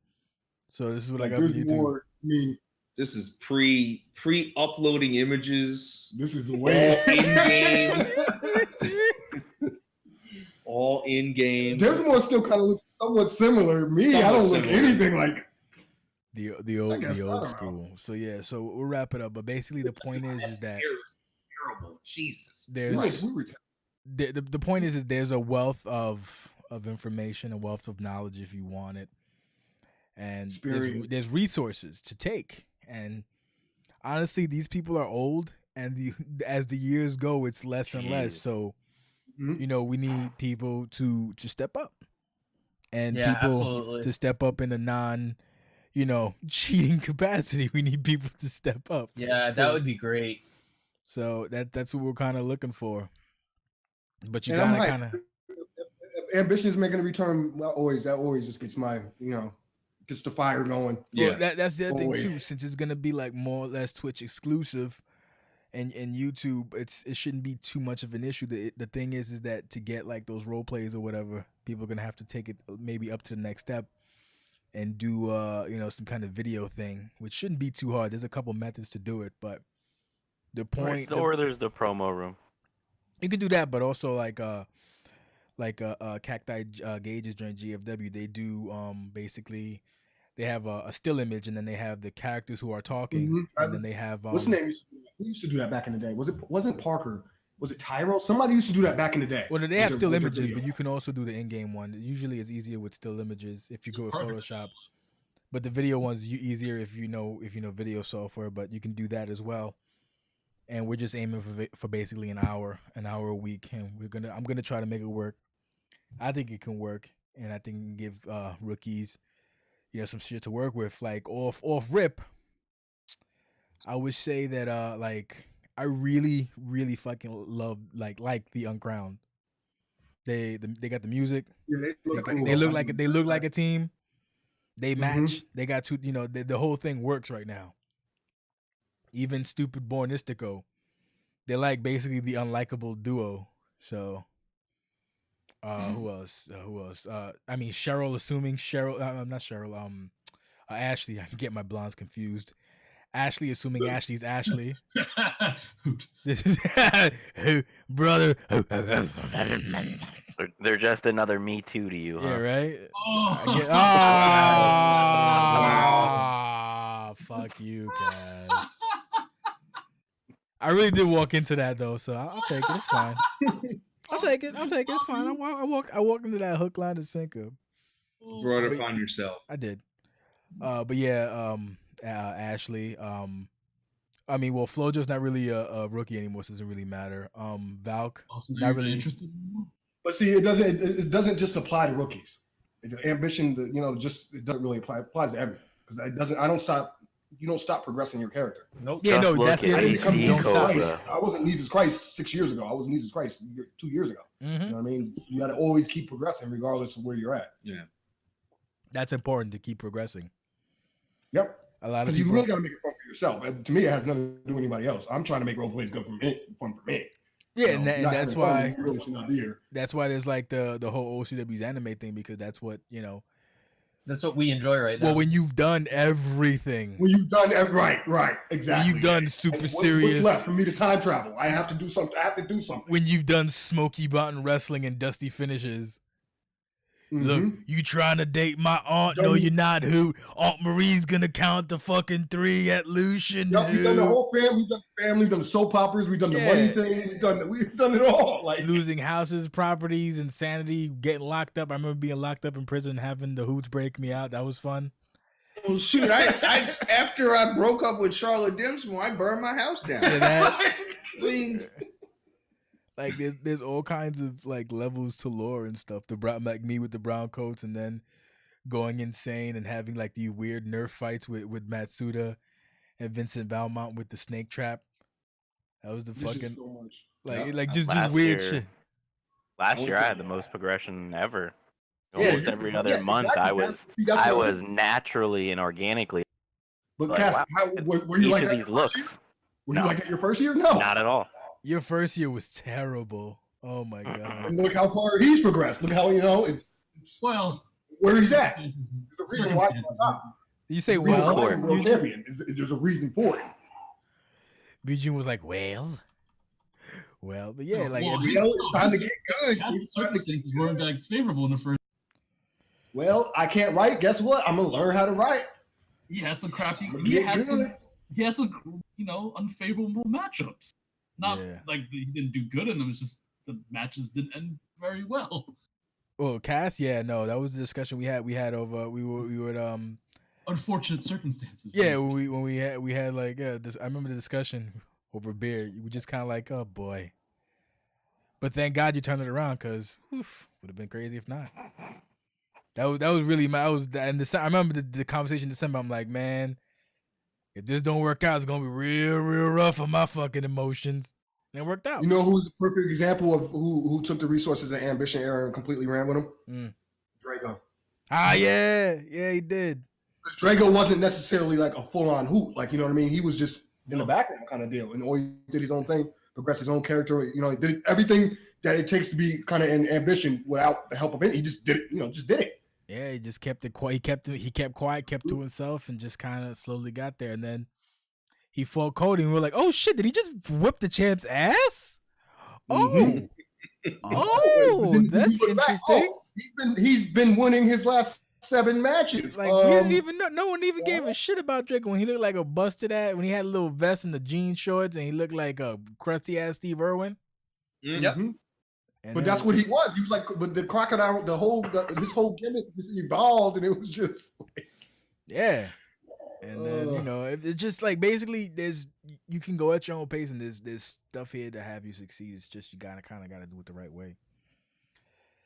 S4: So this is what I got on YouTube.
S2: This is pre-uploading images.
S1: This is way
S2: in game. All in game.
S1: Dimsmore still kind of looks somewhat similar. I don't look anything like
S4: the old school. So yeah, so we'll wrap it up. But basically, the point is that
S2: terrible. Jesus.
S4: There's
S1: We were
S4: the point is there's a wealth of information, a wealth of knowledge if you want it, and
S1: Experience.
S4: there's resources to take. And honestly, these people are old, and as the years go, it's less and less.
S6: Jeez.
S4: So
S1: Mhm.
S4: we need people to step up, and
S5: Yeah,
S4: people
S5: absolutely.
S4: to step up in a non cheating capacity. We need people to step up.
S5: Yeah, that would be great.
S4: So that's what we're kind of looking for. But you
S1: And I'm
S4: gotta
S1: hyped.
S4: kind of
S1: Ambition is making a return. That always just gets my, gets the fire going.
S2: Yeah.
S4: Well, that's the other thing
S1: Always.
S4: too. Since it's gonna be like more or less Twitch exclusive, and YouTube, it shouldn't be too much of an issue. The thing is that to get like those role plays or whatever, people are gonna have to take it maybe up to the next step and do some kind of video thing, which shouldn't be too hard. There's a couple methods to do it, but the point
S6: Or there's the promo room.
S4: you could do that, but also like Cacti Gage's during GFW, they do basically they have a still image, and then they have the characters who are talking,
S1: Mhm.
S4: and then they have
S1: What's the name? Who used to do that back in the day? Wasn't Parker? Was it Tyro? Somebody used to do that back in the day.
S4: well, they have still
S1: With their
S4: images,
S1: video.
S4: but you can also do the in-game one. Usually, it's easier with still images if you go with Photoshop, but the video one's easier if you know video software. But you can do that as well. And we're just aiming for basically an hour a week, and I'm gonna try to make it work. I think it can work, and I think it can give rookies, some shit to work with. Like off rip, I would say that I really fucking love like the Uncrowned. They got the music.
S1: Yeah,
S4: They look like a team. They match.
S1: Mhm.
S4: They got two. The whole thing works right now. Even stupid Bornistico, they're like basically the unlikable duo. So, who else? I mean, Cheryl. Assuming Cheryl, not Cheryl. Ashley. I can get my blondes confused. Ashley, assuming Ashley's Ashley. This is brother.
S6: They're just another Me Too to you, huh?
S4: Yeah, right. Fuck you, guys. I really did walk into that though, so I'll take it. It's fine. I'll take it. It's fine. I walked into that hook, line, and sinker.
S2: Brought it upon yourself.
S4: I did. But yeah, Ashley. I mean, well, Flojo's not really a rookie anymore, so it doesn't really matter. Valk, not really
S3: interested.
S1: But see, it doesn't just apply to rookies. The ambition, it doesn't really apply. It applies to everyone because it doesn't. You don't stop progressing your character.
S5: Nope.
S4: Yeah, no,
S6: Just
S4: that's
S6: look
S4: the
S6: at
S4: other
S1: I didn't
S4: thing.
S1: become
S4: Don't
S6: AC
S1: Jesus
S4: stop.
S6: Cobra.
S1: Christ. I wasn't Jesus Christ 6 years ago. I was Jesus Christ 2 years ago. You know what I mean? You got to always keep progressing regardless of where you're at.
S2: Yeah.
S4: That's important to keep progressing.
S1: Yep.
S4: A lot of
S1: Because you
S4: people.
S1: really got to make it fun for yourself. And to me, it has nothing to do with anybody else. I'm trying to make role plays good fun for me.
S4: Yeah, and
S1: Not
S4: that's
S1: having fun,
S4: why.
S1: you really should not be here.
S4: That's why there's like the whole OCW's anime thing, because that's what
S5: That's what we enjoy right now.
S4: Well, when you've done everything,
S1: When you've done right, exactly.
S4: when you've done
S1: And
S4: super
S1: what's
S4: serious,
S1: left for me to time travel? I have to do something.
S4: when you've done Smoky Mountain Wrestling and Dusty Finishes. Look,
S1: Mhm.
S4: you trying to date my aunt? No,
S1: Done-
S4: you're not. Who? Aunt Marie's gonna count the fucking 3 at Lucian.
S1: Yep, we've done the whole family. We've done the family. We've done the soap operas. We've done the money
S4: Yeah.
S1: thing. We've done it all. Like
S4: Losing houses, properties, insanity, getting locked up. I remember being locked up in prison, having the hoots break me out. That was fun.
S2: Well, shoot, I after I broke up with Charlotte Dinsmore, I burned my house down.
S4: Yeah, that-
S2: I mean,
S4: Like there's all kinds of like levels to lore and stuff. The brown, like me with the brown coats, and then going insane and having like the weird Nerf fights with Matsuda and Vincent Valmont with the snake trap. That was the
S1: There's just
S4: fucking
S1: so much.
S4: like
S2: Yeah.
S4: like just
S6: Last
S4: weird
S6: year-
S4: shit.
S6: Last year, I had the most progression ever.
S1: Yeah,
S6: Almost every other month,
S1: exactly. That's
S6: I
S1: what-
S6: was naturally and organically
S1: But
S6: like,
S1: Cass,
S6: wow,
S1: were you
S6: each
S1: like
S6: of
S1: that
S6: these
S1: your first year?
S6: looks.
S1: Were
S6: No.
S1: you like that your first year? No.
S6: Not at all.
S4: Your first year was terrible. Oh my god.
S1: And look how far he's progressed. Look how it's
S3: Well,
S1: where he's at. There's a reason why he's not.
S4: You say
S1: There's a reason
S4: well?
S1: why he's world
S4: Eugene?
S1: champion. There's a reason for it.
S4: Eugene was like, well, but yeah, like
S3: Well,
S1: Well, it's time to get good.
S3: That's
S1: It's time to get
S3: circumstances weren't that favorable in the first.
S1: Well, I can't write. Guess what? I'm gonna learn how to write.
S3: He had some crappy.
S1: I'm gonna
S3: He
S1: get
S3: had
S1: good.
S3: some unfavorable matchups. Not
S4: Yeah.
S3: like he didn't do good in them. It's just the matches didn't end very well.
S4: Well, Cass, yeah, no, that was the discussion we had over. We would
S3: Unfortunate circumstances.
S4: yeah, when we had like this. I remember the discussion over beer. You were just kind of like, oh boy. But thank God you turned it around, because would have been crazy if not. That was really I remember the conversation in December. I'm like, man, if this don't work out, it's gonna be real rough on my fucking emotions. And it worked out.
S1: You know who's the perfect example of who took the resources of Ambition era and completely ran with them? Drago.
S4: Ah, yeah, he did.
S1: Drago wasn't necessarily like a full-on hoot, like, you know what I mean? He was just in the background kind of deal, and always did his own thing, progressed his own character. You know, he did everything that it takes to be kind of in Ambition without the help of it. He just did it. You know, just did it.
S4: Yeah, he just kept it quiet. He kept quiet, kept to himself, and just kind of slowly got there. And then he fought Cody, and we were like, "Oh shit! Did he just whip the champ's ass?" Oh, that's interesting.
S1: He's been winning his last 7 matches.
S4: Like we didn't even know. No one even gave a shit about Drake when he looked like a busted ass. When he had a little vest and the jean shorts, and he looked like a crusty ass Steve Irwin.
S5: Yep.
S1: But that's what he was. He was like, but the crocodile, his whole gimmick just evolved, and it was just like,
S4: yeah. And then it's just like basically you can go at your own pace, and there's stuff here to have you succeed. It's just you gotta do it the right way.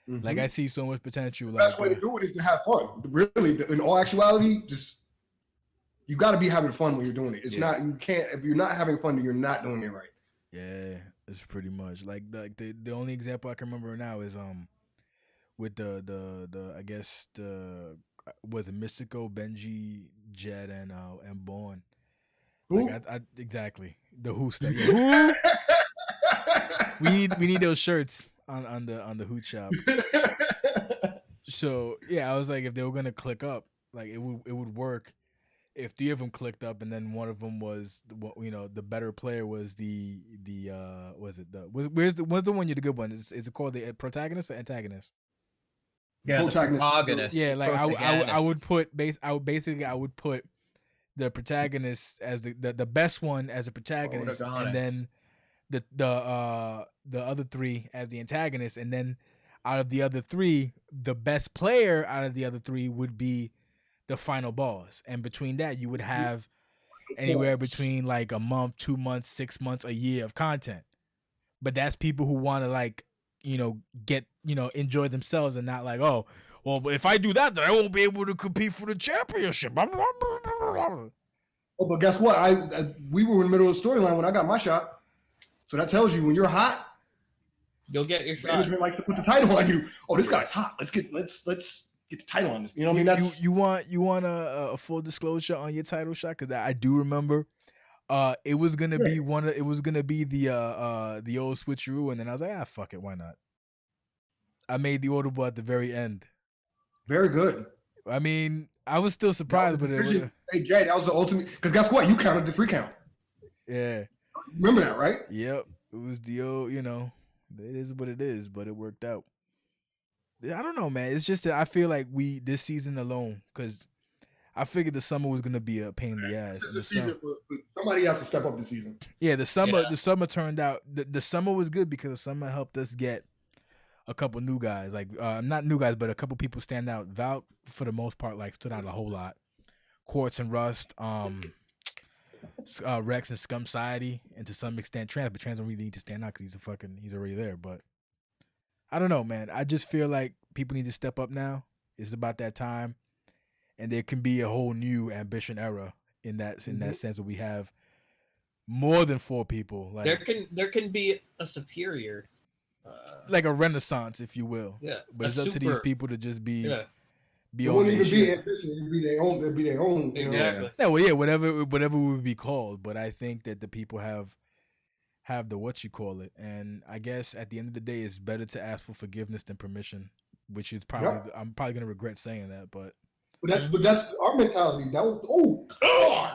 S4: Like I see so much potential.
S1: The best way to do it is to have fun. Really, in all actuality, just you got to be having fun when you're doing it. It's not you can't if you're not having fun, you're not doing it right.
S4: Yeah, it's pretty much like the only example I can remember now is with the I guess was it Mystico, Benji, Jet, and Born.
S1: Who?
S4: Like I exactly the Who stuff. Yeah, who? we need those shirts on the Hoot Shop. So yeah, I was like, if they were gonna click up, like it would work if 3 of them clicked up, and then one of them was the better player was what's the one you're the good one? Is it called the protagonist or antagonist?
S5: Yeah, the protagonist.
S4: Yeah, like I would put I would put the protagonist as the best one as a protagonist, and then the other 3 as the antagonist, and then out of the other 3, the best player out of the other 3 would be the final boss, and between that you would have anywhere between like a month, 2 months, 6 months, a year of content. But that's people who want to like get enjoy themselves, and not like, oh well, if I do that, then I won't be able to compete for the championship.
S1: Oh, but guess what? We were in the middle of the storyline when I got my shot. So that tells you when you're hot,
S5: you'll get your shot.
S1: Management likes to put the title on you. Oh, this guy's hot. Let's get the title on this. You know what I mean? That's
S4: you want a full disclosure on your title shot, because I do remember it was gonna be the old switcheroo, and then I was like, fuck it, why not? I made the audible at the very end.
S1: Very good.
S4: I mean, I was still surprised, but
S1: hey Jay, that was the ultimate. Because guess what? You counted the 3 count.
S4: Yeah.
S1: Remember that, right?
S4: Yep. It was the old, it is what it is, but it worked out. I don't know, man. It's just that I feel like this season alone, because I figured the summer was gonna be a pain in the ass.
S1: Somebody has to step up this season.
S4: Yeah, the summer turned out. The summer was good because the summer helped us get a couple new guys, like not new guys, but a couple people stand out. Val, for the most part, like stood out a whole lot. Quartz and Rust, Rex and Scum Society, and to some extent Trans, but Trans don't really need to stand out because he's already there. But I don't know, man. I just feel like people need to step up now. It's about that time, and there can be a whole new Ambition era in that sense where we have more than 4 people. Like
S5: there can be a superior,
S4: like a renaissance, if you will.
S5: Yeah,
S4: but it's up to these people to just be.
S1: Yeah. It wouldn't even be Ambition. It'd be their own.
S5: Exactly.
S4: Yeah, well, yeah, whatever would be called. But I think that the people have the and I guess at the end of the day, it's better to ask for forgiveness than permission, which is probably I'm probably gonna regret saying that, but
S1: that's our mentality. That was God.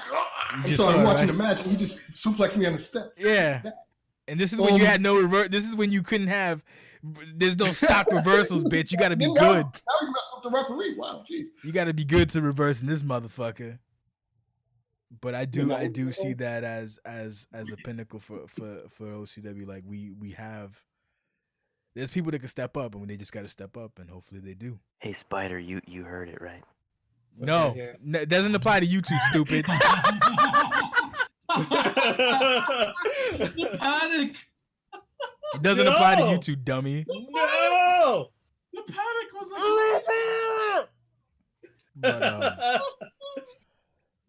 S1: I'm sorry, I'm watching the match and he just suplexed me on the steps.
S4: Yeah, and this is when you had no reverse. This is when you couldn't have. There's no stock reversals, bitch. You got to be good.
S1: Now you messed up the referee. Wow, jeez.
S4: You got to be good to reverse in this motherfucker. But I
S1: You know,
S4: do see that as a pinnacle for OCW. Like we have, there's people that can step up, and they just got to step up, and hopefully they do.
S6: Hey, Spider, you heard it right.
S4: No, it doesn't apply to you two, stupid.
S3: The panic.
S4: It doesn't apply to you two, dummy.
S5: No.
S3: The panic was like.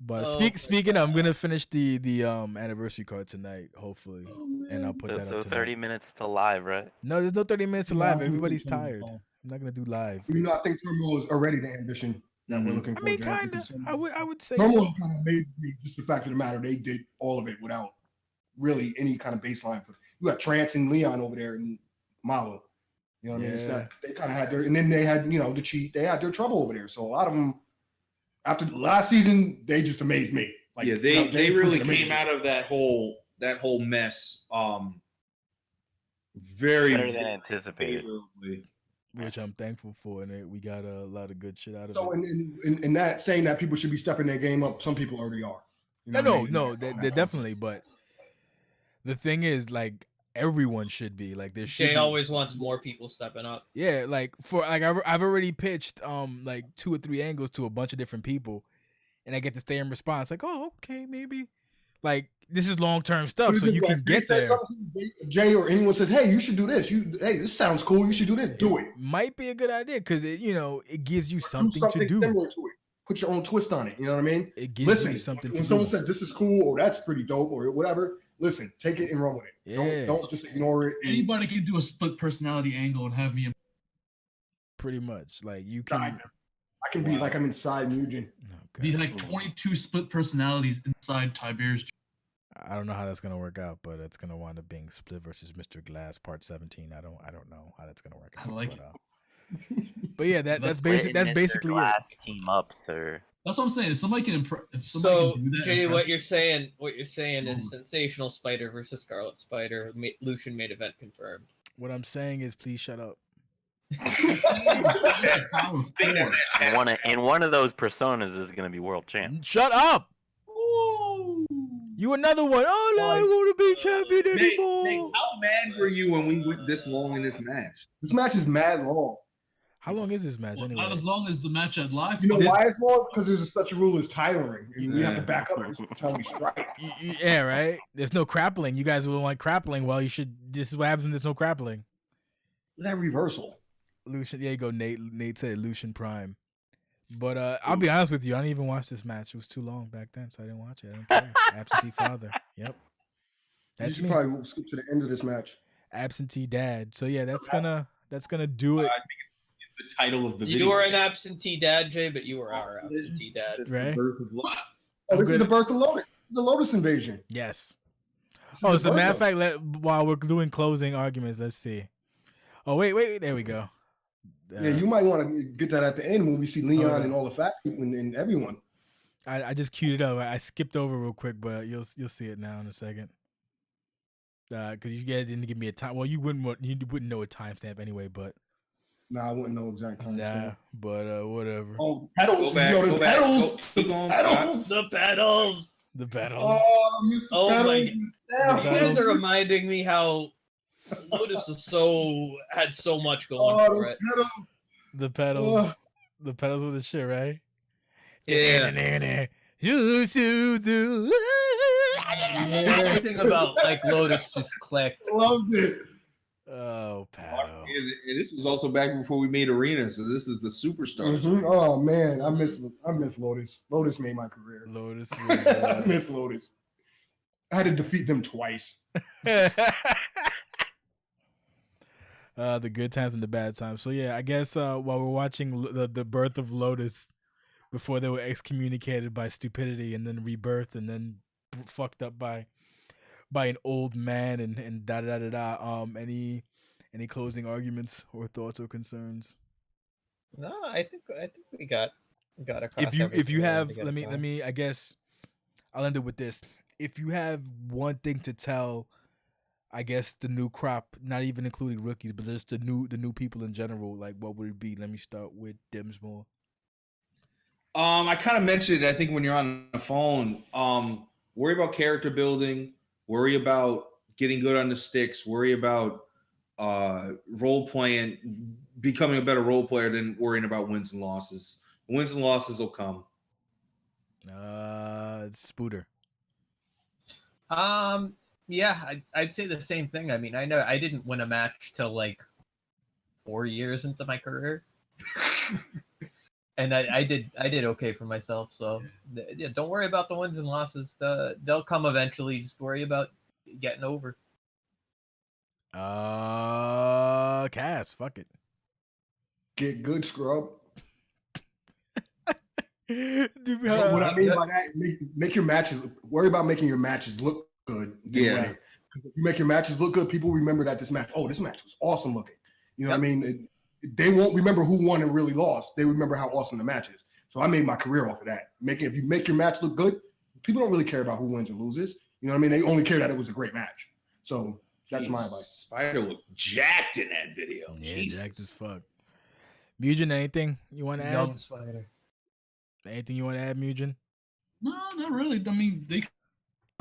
S4: But
S5: Oh my
S4: speaking of, I'm gonna finish the anniversary card tonight, hopefully, and I'll put that
S6: So
S4: up tonight.
S6: 30 minutes to live, right?
S4: No, there's no 30 minutes to
S1: No,
S4: live.
S1: I'm
S4: Everybody's
S1: looking
S4: tired.
S1: forward.
S4: I'm not gonna do live.
S1: You know, I think Turmoil is already the ambition that we're looking
S4: I
S1: for.
S4: mean,
S1: Jack,
S4: kind of.
S1: because
S4: I would say.
S1: Turmoil kind of made me, just the fact of the matter, they did all of it without really any kind of baseline. You got Trance and Leon over there and Malo. You know what I mean? It's
S4: Yeah.
S1: not, they kind of had their, and then they had, you know, the Cheat. They had their trouble over there. So a lot of them, after the last season, they just amazed me. Like,
S2: yeah,
S1: you know,
S2: they really
S1: amazed
S2: came
S1: me.
S2: out of that whole mess very
S6: Better than anticipated.
S2: favorably.
S4: Which I'm thankful for, and we got a lot of good shit out of
S1: So
S4: it.
S1: in that saying that people should be stepping their game up, some people already are. You know what I mean?
S4: No, they're definitely. But the thing is, like, everyone should be like there should
S5: Jay
S4: be.
S5: always wants more people stepping up.
S4: Yeah, like for like I've already pitched like 2 or 3 angles to a bunch of different people, and I get the same response like, oh, okay, maybe. Like, this is long-term stuff, so you can get there.
S1: Jay or anyone says, "Hey, you should do this. Hey, this sounds cool. You should do this. Do it."
S4: Might be a good idea because it gives you
S1: Do
S4: something to do.
S1: similar to it. Put your own twist on it. You know what I mean?
S4: It gives
S1: Listen,
S4: you something
S1: when
S4: to
S1: someone
S4: do.
S1: says this is cool or that's pretty dope or whatever, listen, take it and run with it.
S4: Yeah.
S1: Don't just ignore it.
S3: Anybody can do a split personality angle and have me.
S4: Pretty much, like you can.
S1: I can be like I'm inside Mugen.
S3: Be like 22 split personalities inside Tiberius.
S4: I don't know how that's gonna work out, but it's gonna wind up being Split versus Mr. Glass Part 17. I don't know how that's gonna work out.
S3: I like
S4: but yeah, that's
S6: Split and Mr.
S4: basically
S6: Glass
S4: it.
S6: Team up, sir.
S3: That's what I'm saying. If somebody can if somebody can do that,
S5: Jay,
S3: impress-
S5: what you're saying is Sensational Spider versus Scarlet Spider. Lucian main event confirmed.
S4: What I'm saying is, please shut up.
S6: And one of those personas is gonna be world champ.
S4: Shut up! You another one. Oh no, I want to be champion anymore.
S2: Nate, how mad were you when we went this long in this match?
S1: This match is mad long.
S4: How long is this match anyway?
S3: Not as long as the match at live.
S1: You know why it's long? Because there's such a rule as tiring, and we have to
S2: Yeah.
S1: back up every time we strike.
S4: Yeah, right. There's no grappling. You guys will like grappling. Well, you should. This is what happens when there's no grappling.
S1: That reversal.
S4: Lucian, there you go. Nate said Lucian Prime. But I'll be honest with you, I didn't even watch this match. It was too long back then, so I didn't watch it. I don't care. Absentee father. Yep.
S1: You
S4: That's
S1: should
S4: me.
S1: probably skip to the end of this match.
S4: Absentee dad. So yeah, that's gonna do it.
S2: The title of the video.
S5: You were an absentee dad, Jay, but you were our absentee dad.
S2: It's
S4: Right.
S2: the birth of love.
S1: Oh, this is
S4: good.
S1: the birth of Lotus. This is the Lotus invasion.
S4: Yes.
S1: This is
S4: Oh,
S1: the
S4: so
S1: birth
S4: matter of
S1: of-
S4: fact, while we're doing closing arguments, let's see. Oh wait, there we go.
S1: Yeah, you might want to get that at the end when we see Leon
S4: Okay.
S1: and all the fat people and everyone.
S4: I just queued it up. I skipped over real quick, but you'll see it now in a second. Because you guys didn't give me a time. Well, you wouldn't know a timestamp anyway, but
S1: Nah, I wouldn't know exact time.
S4: but whatever.
S1: Oh, pedals.
S2: Go back,
S1: you know, the
S2: go back.
S1: pedals.
S2: Go- keep going.
S1: Pedals.
S5: The pedals.
S4: The battles.
S1: Oh, Mr.
S5: Oh
S1: Pedals.
S5: my-
S1: is down.
S5: You guys are reminding me how Lotus had so much going
S1: Oh,
S5: for
S1: those
S5: it.
S1: pedals.
S4: The pedals.
S1: Ugh.
S4: The pedals with the shit, right?
S5: Yeah.
S4: You.
S5: Everything about like Lotus just clicked.
S1: Loved it.
S4: Oh, Paddle.
S2: And this was also back before we made Arena, so this is the superstars.
S1: Mhm. Oh man, I miss Lotus. Lotus made my career.
S4: Lotus
S1: I
S4: was,
S1: miss Lotus. I had to defeat them twice.
S4: the good times and the bad times. So yeah, I guess while we're watching the birth of Lotus, before they were excommunicated by stupidity and then rebirthed and then fucked up by an old man and da da da da. Any closing arguments or thoughts or concerns?
S5: No, I think we got across.
S4: If you
S5: everything we
S4: have,
S5: wanted to get
S4: let
S5: across.
S4: me I guess I'll end it with this. If you have one thing to tell, I guess the new crop, not even including rookies, but just the new people in general, like what would it be? Let me start with Dimsmore.
S2: I kind of mentioned it, I think when you're on the phone, worry about character building, worry about getting good on the sticks, worry about role playing, becoming a better role player than worrying about wins and losses. Wins and losses will come.
S4: Spooter.
S5: Yeah, I'd say the same thing. I mean, I know I didn't win a match till like 4 years into my career. And I did okay for myself. So yeah, don't worry about the wins and losses. They'll come eventually. Just worry about getting over.
S4: Cass, fuck it.
S1: Get good, scrub.
S4: Dude,
S1: What I mean by that is make your matches. Worry about making your matches look good.
S2: Yeah.
S1: If you make your matches look good, people remember that this match. Oh, this match was awesome looking. You know what I mean? They won't remember who won and really lost. They remember how awesome the match is. So I made my career off of that. If you make your match look good, people don't really care about who wins or loses. You know what I mean? They only care that it was a great match. So that's my advice.
S2: Spider looked jacked in that video.
S4: Yeah,
S2: Jesus.
S4: jacked as fuck. Mugen, anything you want to add?
S5: Young Spider.
S4: Anything you want to add, Mugen?
S3: No, not really. I mean, they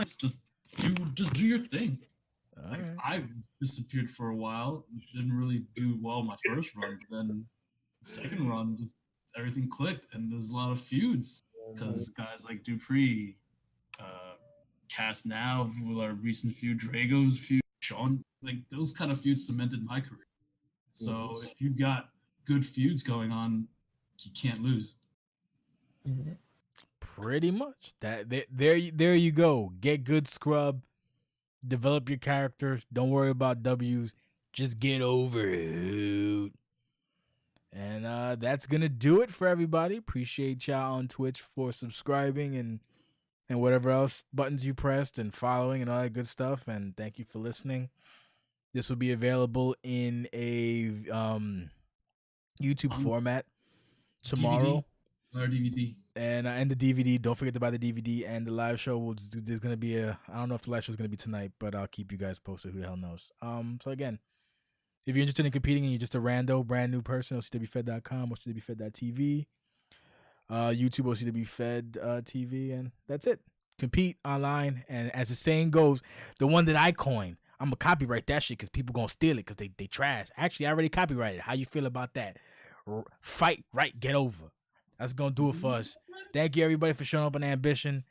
S3: just do your thing. Like,
S4: Alright.
S3: I disappeared for a while. Didn't really do well my first run, but then the second run, just everything clicked, and there's a lot of feuds because guys like Dupree, Cass now, with our recent feud, Drago's feud, Sean, like those kind of feuds cemented my career. So if you've got good feuds going on, you can't lose.
S4: Pretty much. There you go. Get good, scrub. Develop your characters. Don't worry about W's. Just get over it. And that's gonna do it for everybody. Appreciate y'all on Twitch for subscribing and whatever else buttons you pressed and following and all that good stuff. And thank you for listening. This will be available in a YouTube format tomorrow.
S3: DVD. Our DVD.
S4: And the DVD. Don't forget to buy the DVD. And the live show there's gonna be I don't know if the live show is gonna be tonight, but I'll keep you guys posted. Who the hell knows? So again, if you're interested in competing and you're just a brand new person, OCWFed.com, OCWFed.tv, YouTube, OCWFed TV, and that's it. Compete online, and as the saying goes, the one that I coined, I'm gonna copyright that shit because people gonna steal it because they trash. Actually, I already copyrighted. How you feel about that? Fight right, get over. That's gonna do it for us. Thank you everybody for showing up on Ambition.